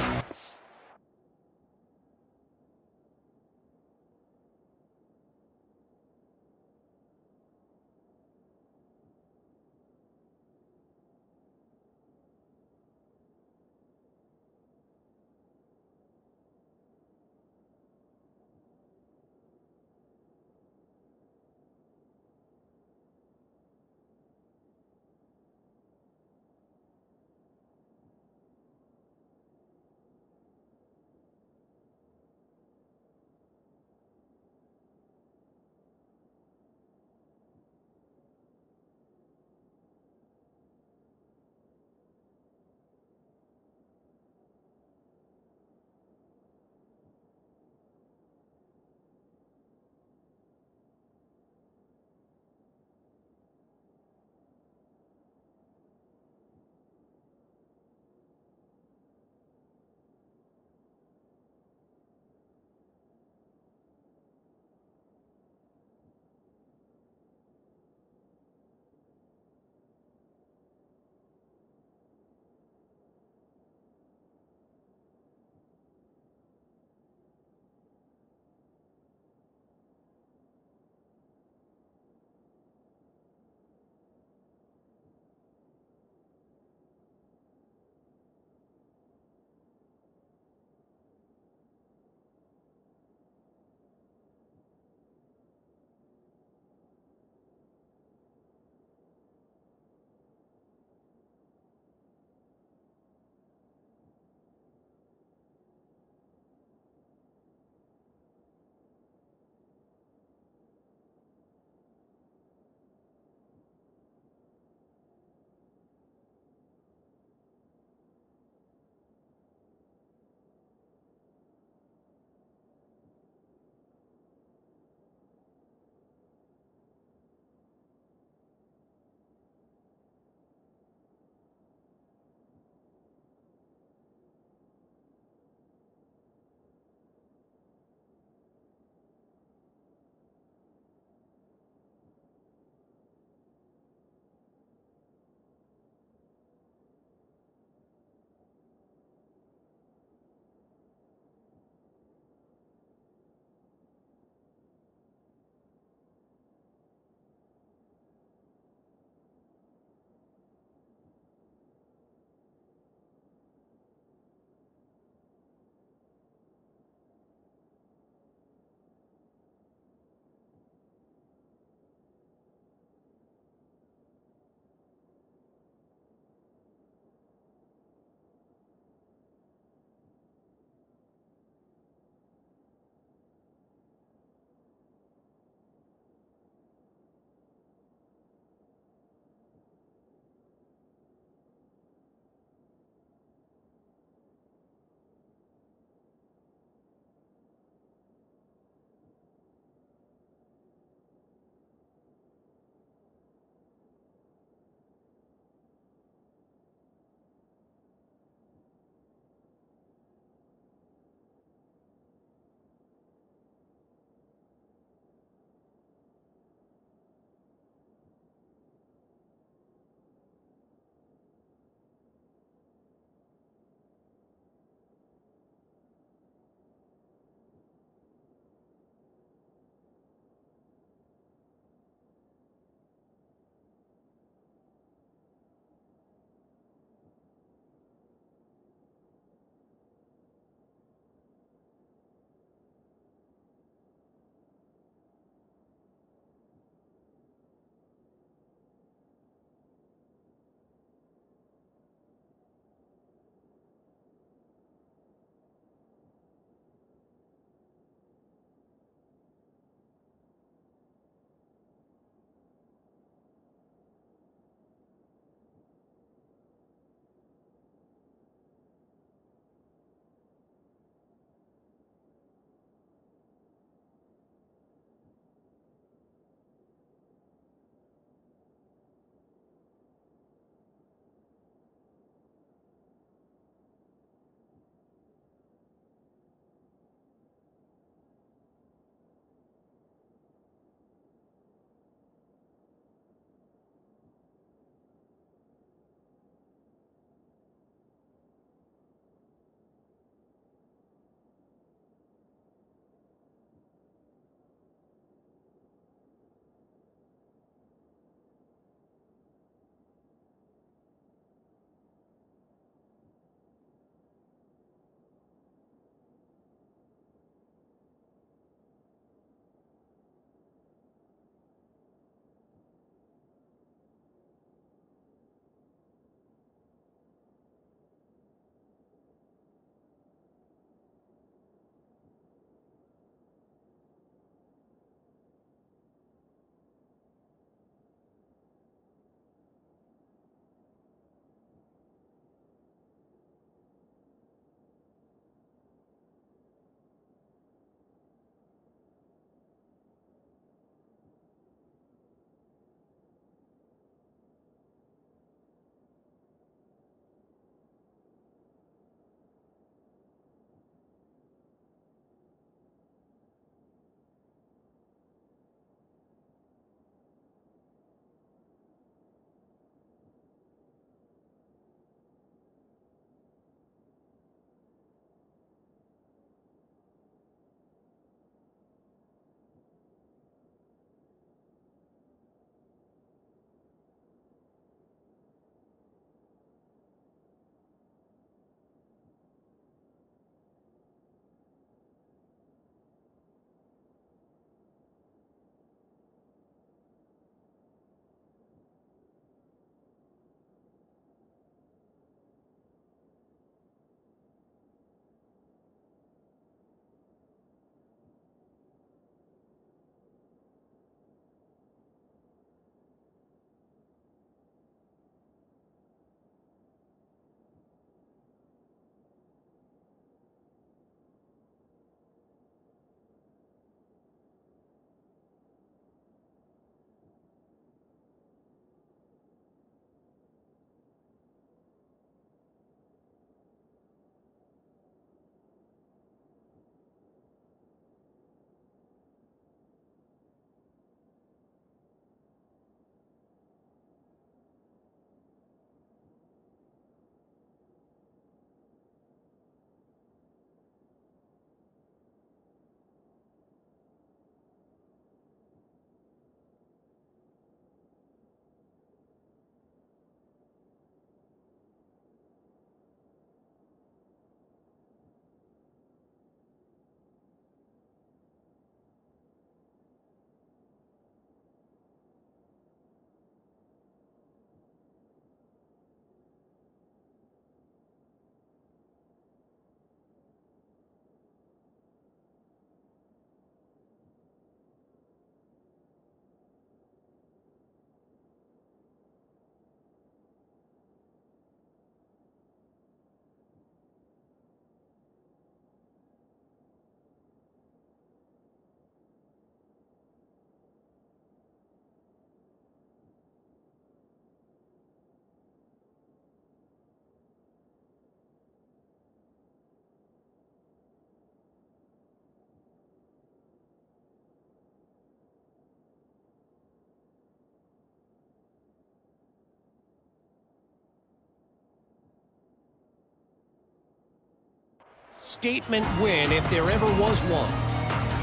statement win if there ever was one.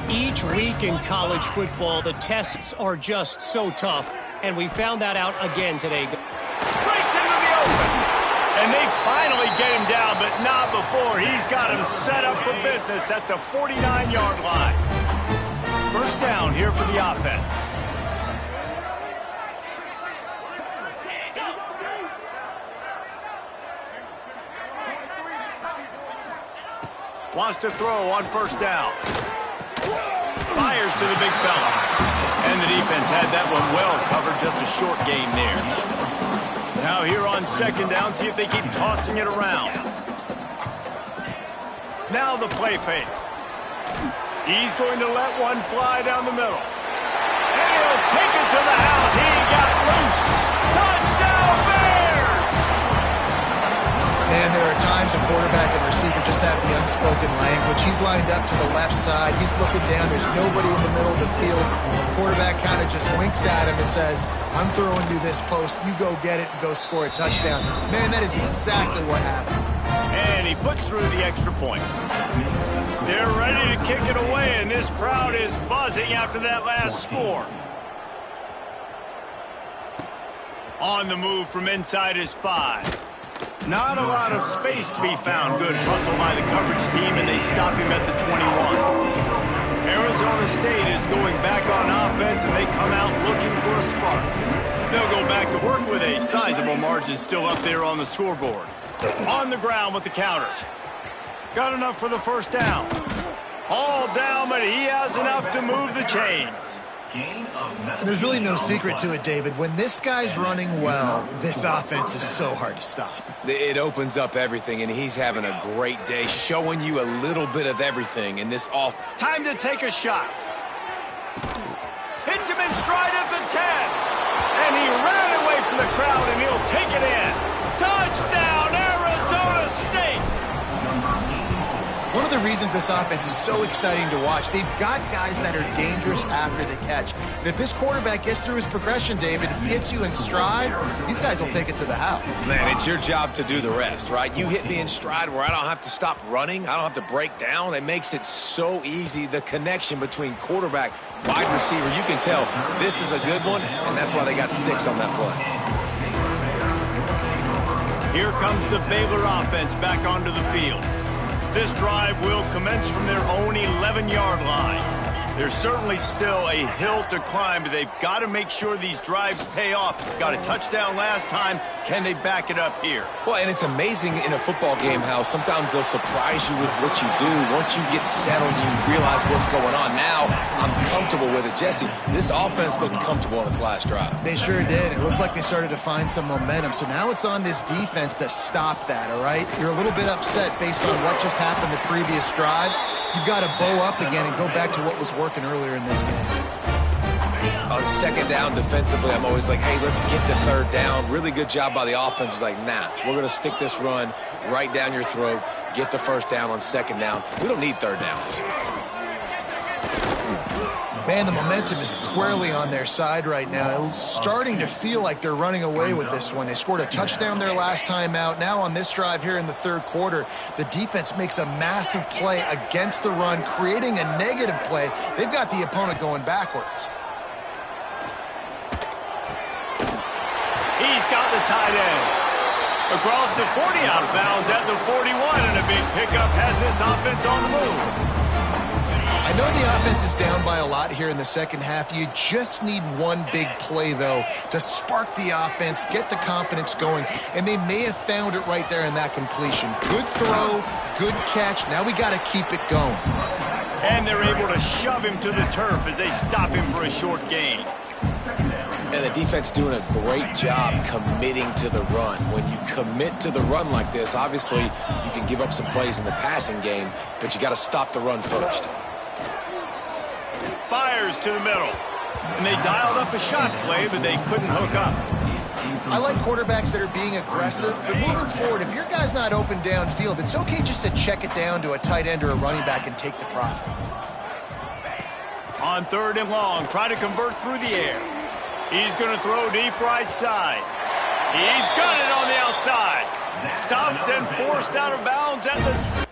Each week in college football, the tests are just so tough, and we found that out again today. Breaks into the open, and they finally get him down, but not before. He's got him set up for business at the 49-yard line. First down here for the offense. Wants to throw on first down. Fires to the big fella. And the defense had that one well covered, just a short game there. Now here on second down, see if they keep tossing it around. Now the play fake. He's going to let one fly down the middle. And he'll take it to the house. He got loose. Touchdown, Bears! Man, there are times a quarterback and receiver just have the unspoken language. He's lined up to the left side. He's looking down. There's nobody in the middle of the field. The quarterback kind of just winks at him and says, I'm throwing you this post. You go get it and go score a touchdown. Man, that is exactly what happened. And he puts through the extra point. They're ready to kick it away, and this crowd is buzzing after that last score. On the move from inside his 5. Not a lot of space to be found. Good hustle by the coverage team, and they stop him at the 21. Arizona State is going back on offense, and they come out looking for a spark. They'll go back to work with a sizable margin still up there on the scoreboard. On the ground with the counter. Got enough for the first down. All down, but he has enough to move the chains. There's really no secret to it, David. When this guy's running well, this offense is so hard to stop. It opens up everything, and he's having a great day, showing you a little bit of everything in this off. Time to take a shot. Hits him in stride at the 10. And he ran away from the crowd, and he'll take it in. Touchdown, Arizona State! One of the reasons this offense is so exciting to watch, they've got guys that are dangerous after the catch. And if this quarterback gets through his progression, David, hits you in stride, these guys will take it to the house. Man, it's your job to do the rest, right? You hit me in stride where I don't have to stop running. I don't have to break down. It makes it so easy. The connection between quarterback, wide receiver, you can tell this is a good one, and that's why they got 6 on that play. Here comes the Baylor offense back onto the field. This drive will commence from their own 11-yard line. There's certainly still a hill to climb, but they've got to make sure these drives pay off. Got a touchdown last time. Can they back it up here? Well, and it's amazing in a football game how sometimes they'll surprise you with what you do. Once you get settled, you realize what's going on. Now, I'm comfortable with it. Jesse, this offense looked comfortable on its last drive. They sure did. It looked like they started to find some momentum. So now it's on this defense to stop that, all right? You're a little bit upset based on what just happened the previous drive. You've got to bow up again and go back to what was working earlier in this game. On second down defensively, I'm always like, hey, let's get to third down. Really good job by the offense. It's like, nah, we're going to stick this run right down your throat, get the first down on second down. We don't need third downs. Man, the momentum is squarely on their side right now. It's starting to feel like they're running away with this one. They scored a touchdown their last time out. Now on this drive here in the third quarter, the defense makes a massive play against the run, creating a negative play. They've got the opponent going backwards. He's got the tight end. Across the 40 out of bounds at the 41, and a big pickup has this offense on the move. I know the offense is down by a lot here in the second half. You just need one big play, though, to spark the offense, get the confidence going, and they may have found it right there in that completion. Good throw, good catch. Now we got to keep it going. And they're able to shove him to the turf as they stop him for a short gain. And the defense doing a great job committing to the run. When you commit to the run like this, obviously you can give up some plays in the passing game, but you got to stop the run first. Fires to the middle. And they dialed up a shot play, but they couldn't hook up. I like quarterbacks that are being aggressive, but moving forward, if your guy's not open downfield, it's okay just to check it down to a tight end or a running back and take the profit. On third and long, try to convert through the air. He's going to throw deep right side. He's got it on the outside. Stopped and forced out of bounds at the...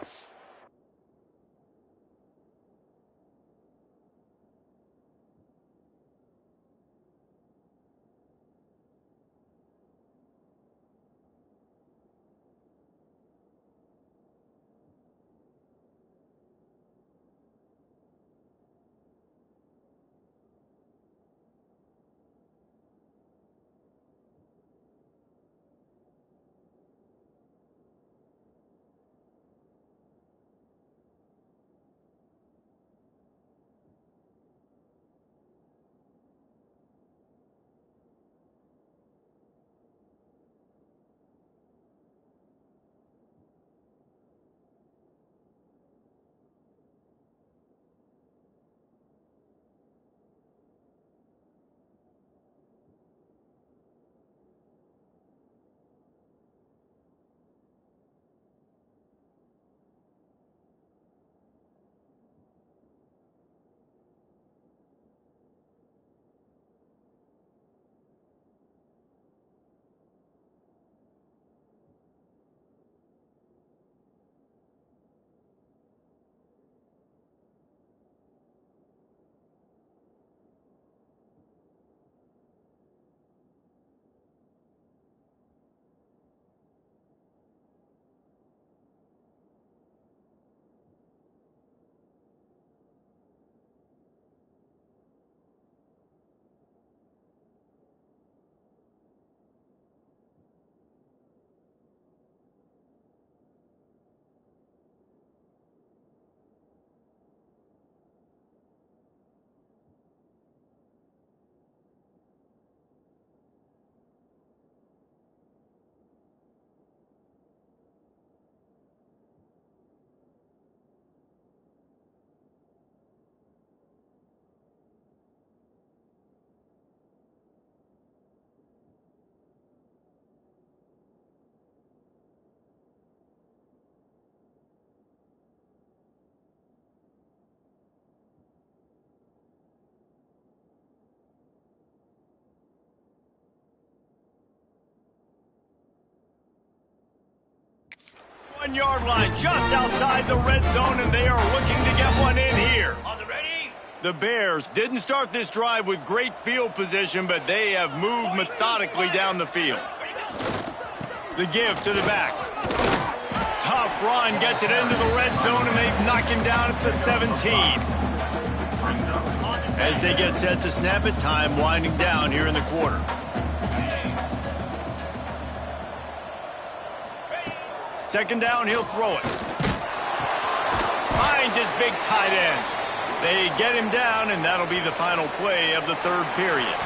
1-yard line just outside the red zone, and they are looking to get one in here. On the ready? The Bears didn't start this drive with great field position, but they have moved methodically down the field. The give to the back. Tough run gets it into the red zone, and they knock him down at the 17. As they get set to snap it, time winding down here in the quarter. Second down, he'll throw it. Finds his big tight end. They get him down, and that'll be the final play of the third period.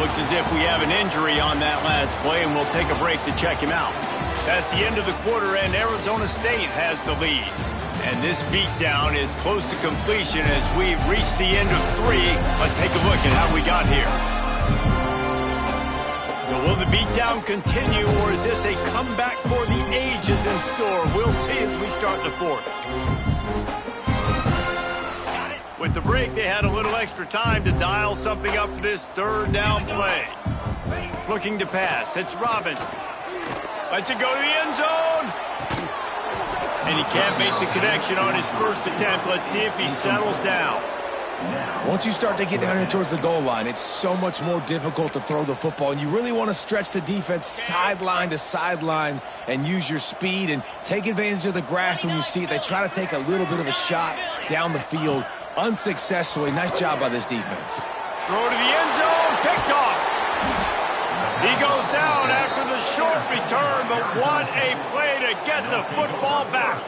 Looks as if we have an injury on that last play, and we'll take a break to check him out. That's the end of the quarter, and Arizona State has the lead. And this beatdown is close to completion as we reach the end of 3. Let's take a look at how we got here. So will the beatdown continue, or is this a comeback for the ages in store? We'll see as we start the fourth. With the break, they had a little extra time to dial something up for this third down play. Looking to pass, it's Robbins. Lets it go to the end zone. And he can't make the connection on his first attempt. Let's see if he settles down. Once you start to get down here towards the goal line, it's so much more difficult to throw the football, and you really want to stretch the defense sideline to sideline and use your speed and take advantage of the grass when you see it. They try to take a little bit of a shot down the field unsuccessfully. Nice job by this defense. Throw to the end zone, picked off. He goes down after the short return, but what a play to get the football back.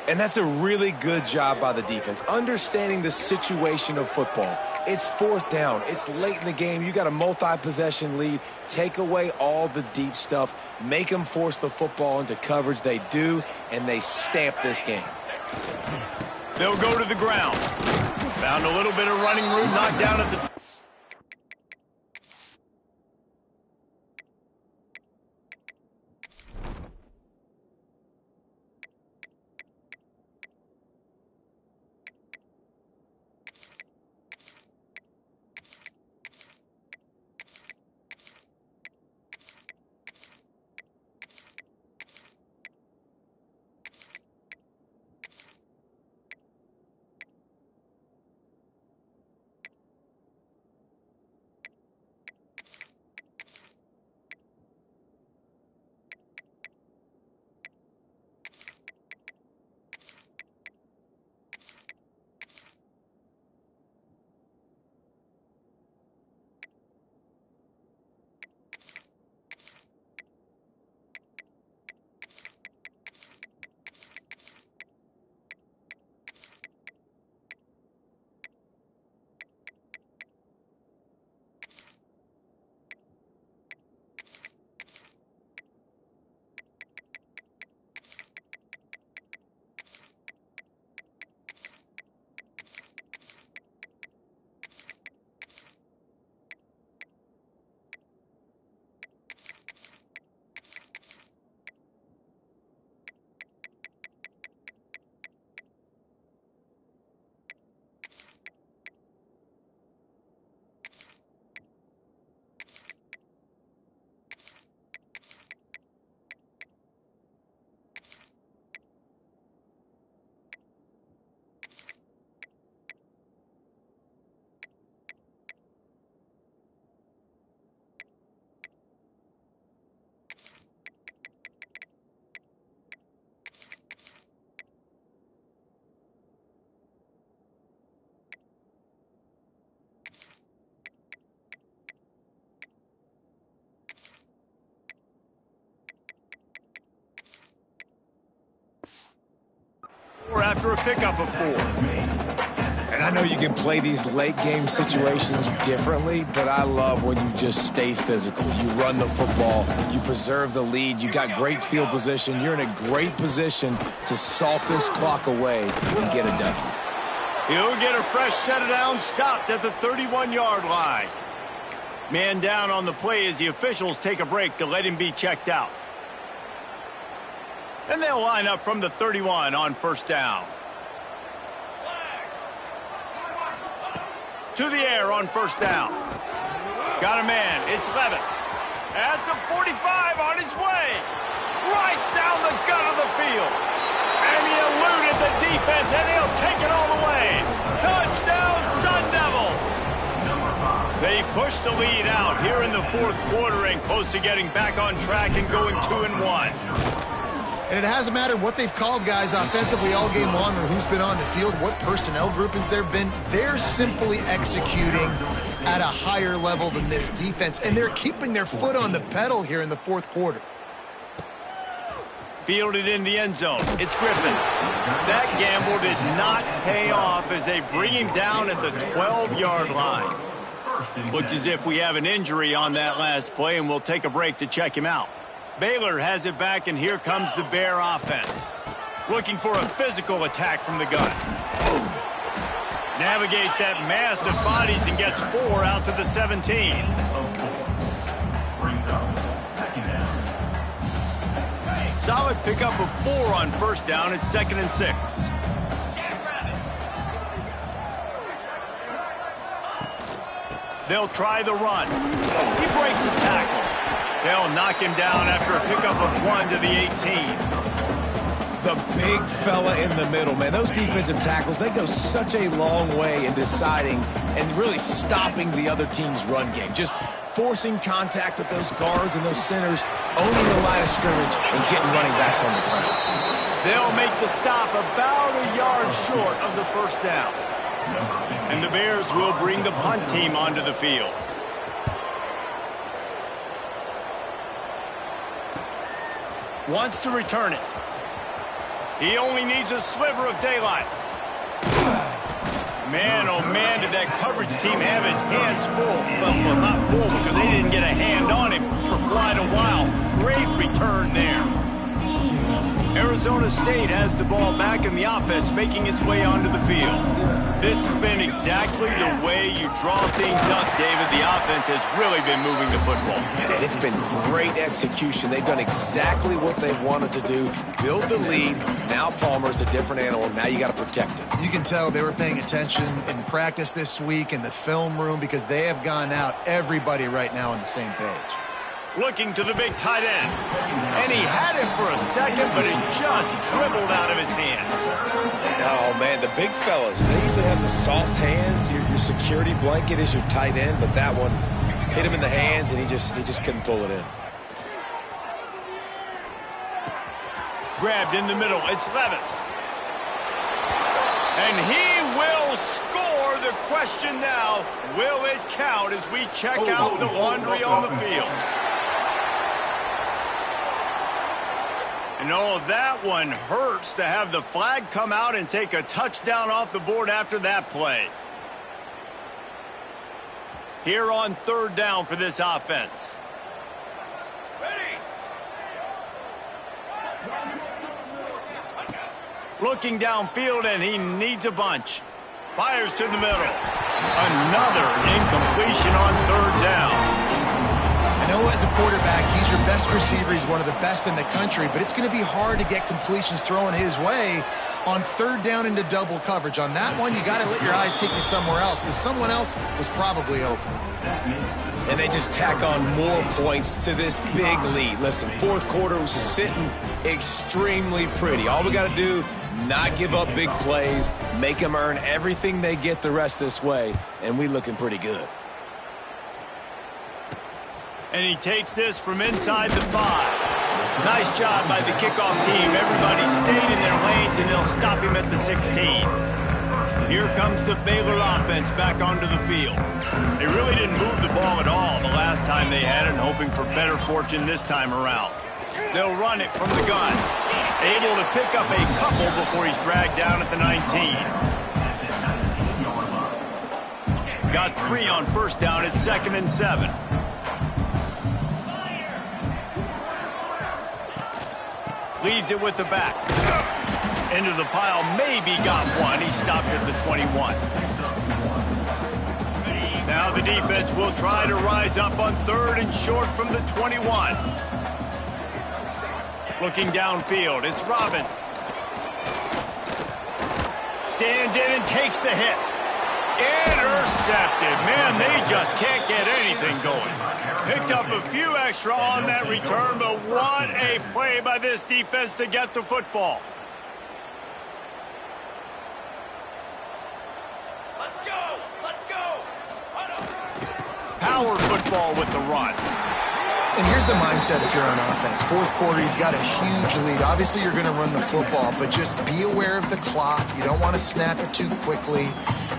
And that's a really good job by the defense, understanding the situation of football. It's fourth down. It's late in the game. You got a multi-possession lead. Take away all the deep stuff. Make them force the football into coverage. They do, and they stamp this game. They'll go to the ground. Found a little bit of running room, knocked down at the... After a pickup of 4. And I know you can play these late game situations differently, but I love when you just stay physical. You run the football, you preserve the lead, you got great field position, you're in a great position to salt this clock away and get a W. He'll get a fresh set of downs, stopped at the 31-yard line. Man down on the play as the officials take a break to let him be checked out. And they'll line up from the 31 on first down. To the air on first down. Got a man. It's Levis. At the 45 on his way. Right down the gut. field. And he eluded the defense, and he'll take it all the way. Touchdown, Sun Devils! They push the lead out here in the fourth quarter and close to getting back on track and going 2-1. And it hasn't mattered what they've called guys offensively all game long or who's been on the field, what personnel groupings there have been. They're simply executing at a higher level than this defense, and they're keeping their foot on the pedal here in the fourth quarter. Fielded in the end zone. It's Griffin. That gamble did not pay off as they bring him down at the 12-yard line. Looks as if we have an injury on that last play, and we'll take a break to check him out. Baylor has it back, and here comes the Bear offense. Looking for a physical attack from the gun. Navigates that mass of bodies and gets 4 out to the 17. Brings up second down. Solid pickup of 4 on first down. It's 2nd and 6. They'll try the run. He breaks the tackle. They'll knock him down after a pickup of 1 to the 18. The big fella in the middle, man. Those defensive tackles, they go such a long way in deciding and really stopping the other team's run game. Just forcing contact with those guards and those centers, owning the line of scrimmage, and getting running backs on the ground. They'll make the stop about a yard short of the first down. And the Bears will bring the punt team onto the field. Wants to return it. He only needs a sliver of daylight. Man, oh man, did that coverage team have its hands full. Well, not full because they didn't get a hand on him for quite a while. Great return there. Arizona State has the ball back in the offense, making its way onto the field. This has been exactly the way you draw things up, David. The offense has really been moving the football. And it's been great execution. They've done exactly what they wanted to do. Build the lead. Now Palmer's a different animal. Now you got to protect it. You can tell they were paying attention in practice this week in the film room because they have gone out, everybody right now on the same page. Looking to the big tight end. And he had it for a second, but it just dribbled out of his hands. Oh, man, the big fellas, they usually have the soft hands. Your security blanket is your tight end, but that one hit him in the hands, and he just couldn't pull it in. Grabbed in the middle. It's Levis. And he will score. The question now, will it count as we check out the laundry on the field? And oh, that one hurts to have the flag come out and take a touchdown off the board after that play. Here on 3rd down for this offense. Looking downfield, and he needs a bunch. Fires to the middle. Another incompletion on 3rd down. I know as a quarterback, he's your best receiver. He's one of the best in the country, but it's going to be hard to get completions thrown his way on 3rd down into double coverage. On that one, you got to let your eyes take you somewhere else because someone else was probably open. And they just tack on more points to this big lead. Listen, 4th quarter was sitting extremely pretty. All we got to do, not give up big plays, make them earn everything they get the rest this way, and we looking pretty good. And he takes this from inside the 5. Nice job by the kickoff team. Everybody stayed in their lanes, and they'll stop him at the 16. Here comes the Baylor offense back onto the field. They really didn't move the ball at all the last time they had it, and hoping for better fortune this time around. They'll run it from the gun. Able to pick up a couple before he's dragged down at the 19. Got 3 on first down at 2nd and 7. Leaves it with the back. Into the pile, maybe got one. He stopped at the 21. Now the defense will try to rise up on 3rd and short from the 21. Looking downfield, it's Robbins. Stands in and takes the hit. Intercepted. Man, they just can't get anything going. Picked up a few extra on that return, but what a play by this defense to get the football. Let's go! Let's go! Power football with the run. And here's the mindset if you're on offense. Fourth quarter, you've got a huge lead. Obviously, you're going to run the football, but just be aware of the clock. You don't want to snap it too quickly.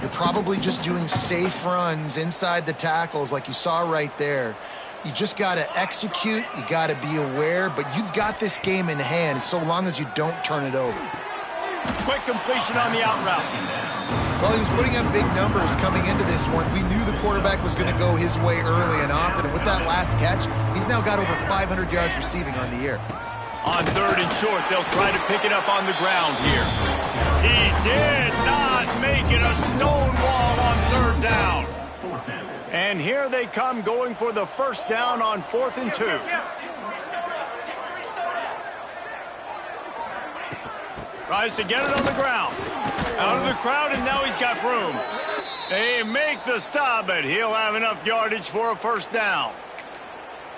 You're probably just doing safe runs inside the tackles like you saw right there. You just got to execute. You got to be aware, but you've got this game in hand so long as you don't turn it over. Quick completion on the out route. Well, he was putting up big numbers coming into this one. We knew the quarterback was going to go his way early and often, and with that last catch, he's now got over 500 yards receiving on the year. On third and short, they'll try to pick it up on the ground here. He did not make it a stone wall on third down. And here they come going for the first down on 4th and 2. Tries to get it on the ground. Out of the crowd, and now he's got room. They make the stop, but he'll have enough yardage for a first down.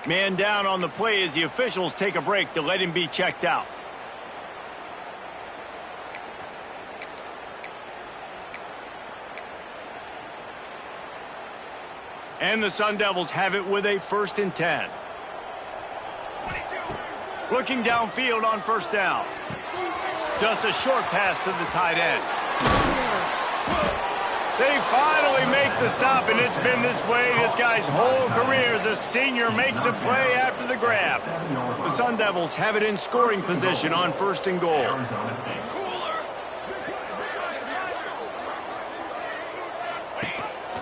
Man down on the play as the officials take a break to let him be checked out. And the Sun Devils have it with a 1st and 10. Looking downfield on first down. Just a short pass to the tight end. They finally make the stop, and it's been this way this guy's whole career as a senior makes a play after the grab. The Sun Devils have it in scoring position on 1st and goal.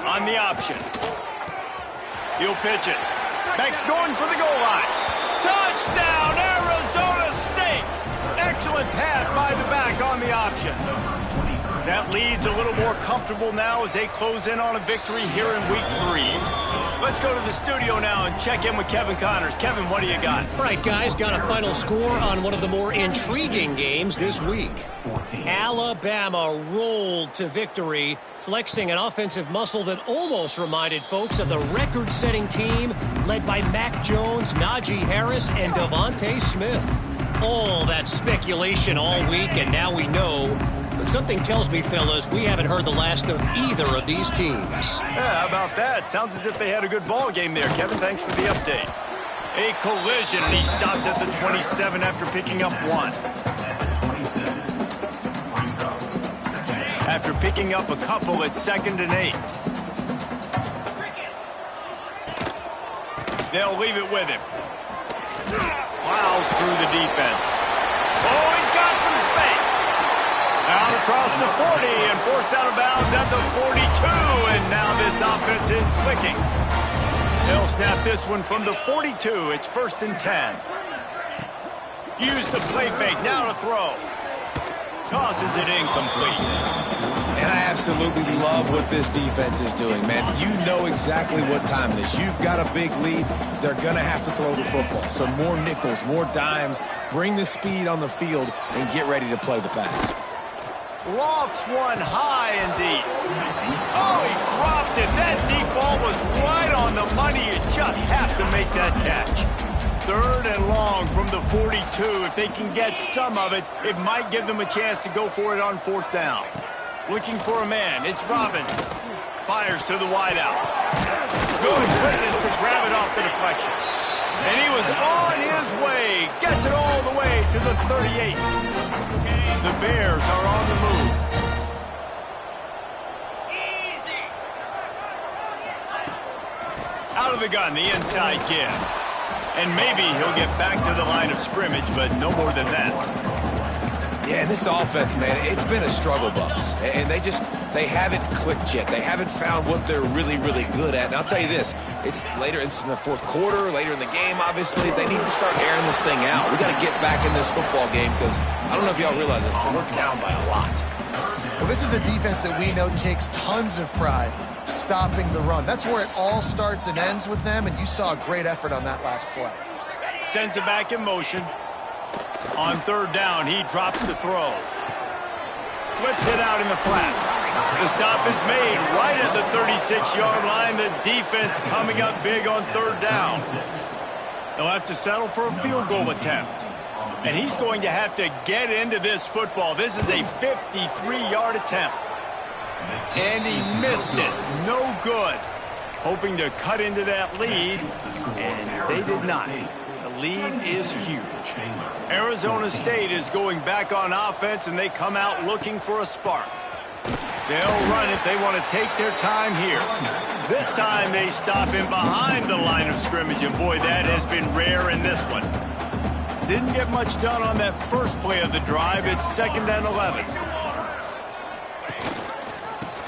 On the option. He'll pitch it. Beck's going for the goal line. Touchdown, Arizona State! Excellent pass by the back on the option. That lead's a little more comfortable now as they close in on a victory here in week 3. Let's go to the studio now and check in with Kevin Connors. Kevin, what do you got? All right, guys, got a final score on one of the more intriguing games this week. Alabama rolled to victory, flexing an offensive muscle that almost reminded folks of the record-setting team led by Mac Jones, Najee Harris, and Devontae Smith. All that speculation all week, and now we know. But something tells me, fellas, we haven't heard the last of either of these teams. Yeah, how about that? Sounds as if they had a good ball game there, Kevin. Thanks for the update. A collision, and he stopped at the 27 after picking up 1. After picking up a couple at 2nd and 8. They'll leave it with him. Plows through the defense. Oh, he's got some space. Out across the 40 and forced out of bounds at the 42. And now this offense is clicking. They'll snap this one from the 42. It's 1st and 10. Use the play fake. Now to throw. Tosses it incomplete. And I absolutely love what this defense is doing, man. You know exactly what time it is. You've got a big lead. They're going to have to throw the football. So more nickels, more dimes. Bring the speed on the field and get ready to play the pass. Lofts one high and deep. Oh, he dropped it. That deep ball was right on the money. You just have to make that catch. 3rd and long from the 42. If they can get some of it, it might give them a chance to go for it on 4th down. Looking for a man. It's Robbins. Fires to the wideout. Good witness to grab it off the deflection. And he was on his way. Gets it all the way to the 38. The Bears are on the move. Easy. Out of the gun, the inside give. And maybe he'll get back to the line of scrimmage, but no more than that. Yeah, this offense, man, it's been a struggle bus. And they haven't clicked yet. They haven't found what they're really, really good at. And I'll tell you this, it's in the 4th quarter, later in the game, obviously. They need to start airing this thing out. We got to get back in this football game because I don't know if y'all realize this, but we're down by a lot. Well, this is a defense that we know takes tons of pride stopping the run. That's where it all starts and ends with them, and you saw a great effort on that last play. Sends it back in motion. On 3rd down, he drops the throw. Flips it out in the flat. The stop is made right at the 36-yard line. The defense coming up big on third down. They'll have to settle for a field goal attempt. And he's going to have to get into this football. This is a 53-yard attempt. And he missed it. No good. Hoping to cut into that lead, and they did not. The lead is huge. Arizona State is going back on offense, and they come out looking for a spark. They'll run it. They want to take their time here. This time they stop him behind the line of scrimmage, and boy, that has been rare in this one. Didn't get much done on that first play of the drive. It's 2nd and 11.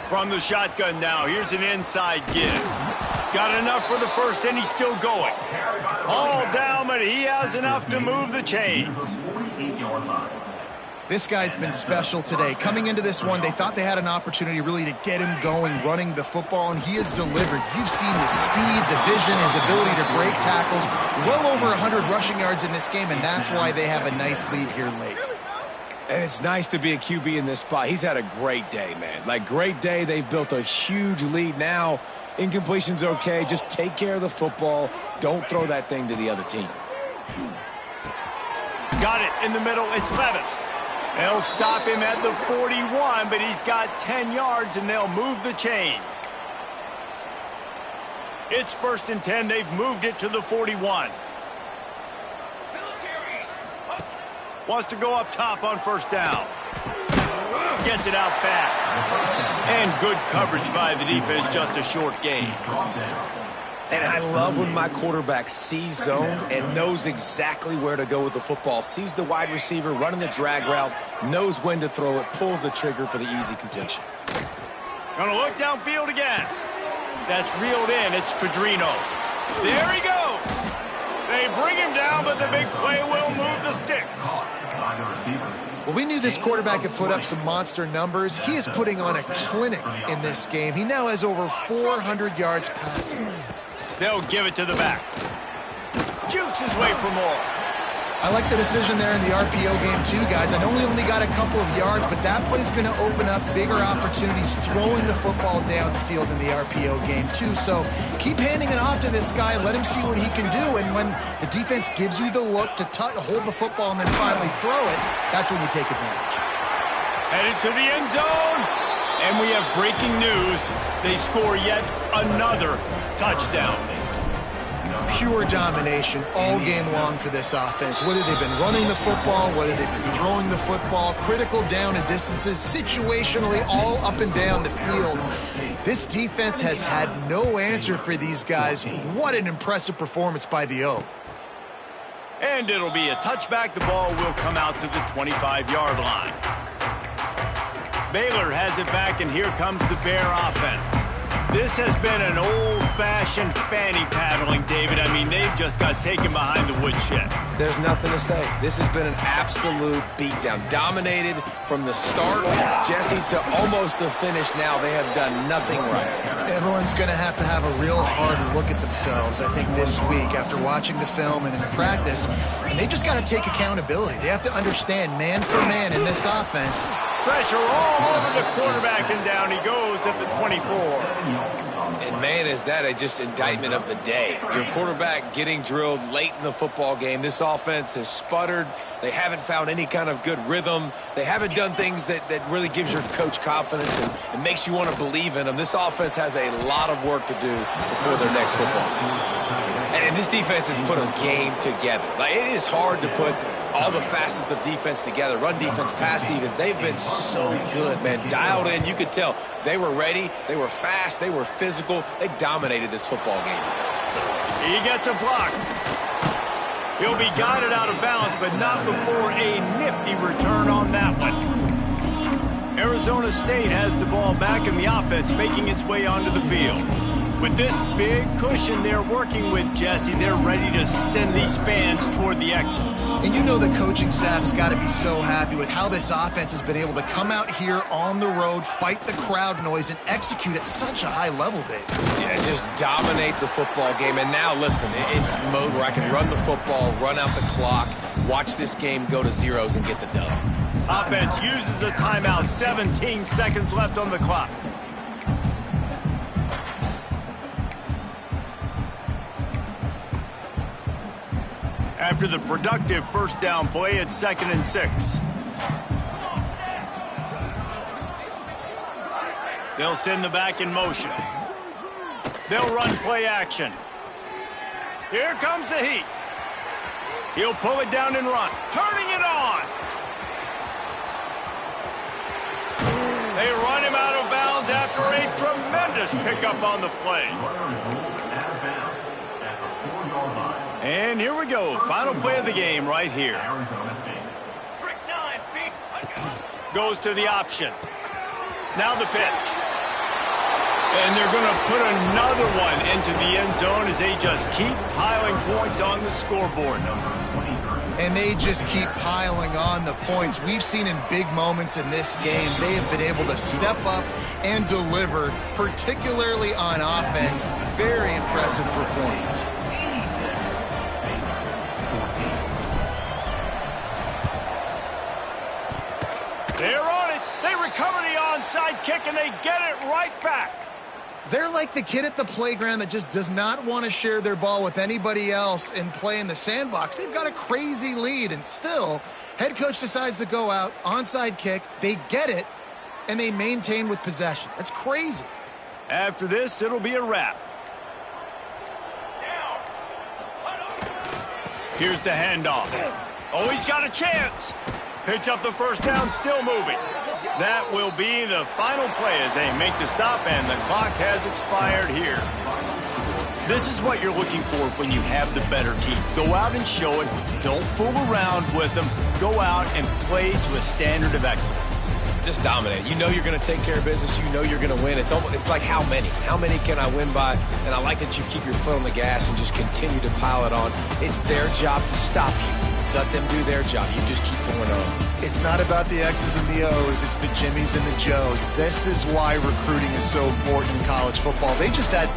From the shotgun now, here's an inside give. Got enough for the first, and he's still going. All down, but he has enough to move the chains. This guy's been special today. Coming into this one, they thought they had an opportunity really to get him going, running the football, and he has delivered. You've seen the speed, the vision, his ability to break tackles. Well over 100 rushing yards in this game, and that's why they have a nice lead here late. And it's nice to be a QB in this spot. He's had a great day, man. Like, great day. They've built a huge lead now. Incompletion's okay. Just take care of the football. Don't throw that thing to the other team. Got it in the middle. It's Levis. They'll stop him at the 41, but he's got 10 yards, and they'll move the chains. It's 1st and 10. They've moved it to the 41. Wants to go up top on 1st down. Gets it out fast. And good coverage by the defense, just a short gain. And I love when my quarterback sees zoned and knows exactly where to go with the football. Sees the wide receiver running the drag route, knows when to throw it, pulls the trigger for the easy completion. Gonna look downfield again. That's reeled in. It's Pedrino. There he goes. They bring him down, but the big play will move the sticks. Well, we knew this quarterback could put up some monster numbers. He is putting on a clinic in this game. He now has over 400 yards passing. They'll give it to the back. Jukes his way for more. I like the decision there in the RPO game too, guys. I know we only got a couple of yards, but that play is going to open up bigger opportunities throwing the football down the field in the RPO game too. So keep handing it off to this guy. Let him see what he can do. And when the defense gives you the look to hold the football and then finally throw it, that's when you take advantage. Headed to the end zone. And we have breaking news. They score yet another touchdown. Pure domination all game long for this offense. Whether they've been running the football, whether they've been throwing the football, critical down and distances, situationally all up and down the field. This defense has had no answer for these guys. What an impressive performance by the O. And it'll be a touchback. The ball will come out to the 25-yard line. Baylor has it back, and here comes the Bear offense. This has been an old-fashioned fanny paddling, David. I mean, they've just got taken behind the woodshed. There's nothing to say. This has been an absolute beatdown. Dominated from the start, Jesse, to almost the finish now. They have done nothing right. Everyone's going to have a real hard look at themselves, I think, this week after watching the film and in practice. And they just got to take accountability. They have to understand man for man in this offense. Pressure all over the quarterback, and down he goes at the 24. And, man, is that just indictment of the day. Your quarterback getting drilled late in the football game. This offense has sputtered. They haven't found any kind of good rhythm. They haven't done things that really gives your coach confidence and makes you want to believe in them. This offense has a lot of work to do before their next football game. And this defense has put a game together. Like, it is hard to put all the facets of defense together. Run defense, pass defense. They've been so good, man. Dialed in. You could tell they were ready. They were fast. They were physical. They dominated this football game. He gets a block. He'll be guided out of bounds, but not before a nifty return on that one. Arizona State has the ball back in the offense, making its way onto the field. With this big cushion they're working with, Jesse, they're ready to send these fans toward the exits. And you know the coaching staff has got to be so happy with how this offense has been able to come out here on the road, fight the crowd noise, and execute at such a high level, Dave. Yeah, just dominate the football game. And now, listen, it's mode where I can run the football, run out the clock, watch this game go to zeros, and get the dub. Offense uses a timeout. 17 seconds left on the clock. After the productive first down play, it's 2nd and 6. They'll send the back in motion. They'll run play action. Here comes the heat. He'll pull it down and run. Turning it on. They run him out of bounds after a tremendous pickup on the play. And here we go. Final play of the game right here. Goes to the option. Now the pitch. And they're going to put another one into the end zone as they just keep piling points on the scoreboard. And they just keep piling on the points. We've seen in big moments in this game, they have been able to step up and deliver, particularly on offense. Very impressive performance. They're on it. They recover the onside kick, and they get it right back. They're like the kid at the playground that just does not want to share their ball with anybody else and play in the sandbox. They've got a crazy lead, and still, head coach decides to go out, onside kick, they get it, and they maintain with possession. That's crazy. After this, it'll be a wrap. Here's the handoff. Oh, he's got a chance. Pitch up the first down, still moving. That will be the final play as they make the stop, and the clock has expired here. This is what you're looking for when you have the better team. Go out and show it. Don't fool around with them. Go out and play to a standard of excellence. Just dominate. You know you're going to take care of business. You know you're going to win. It's like how many? How many can I win by? And I like that you keep your foot on the gas and just continue to pile it on. It's their job to stop you. Let them do their job. You just keep going on. It's not about the X's and the O's. It's the Jimmies and the Joes. This is why recruiting is so important in college football. They just had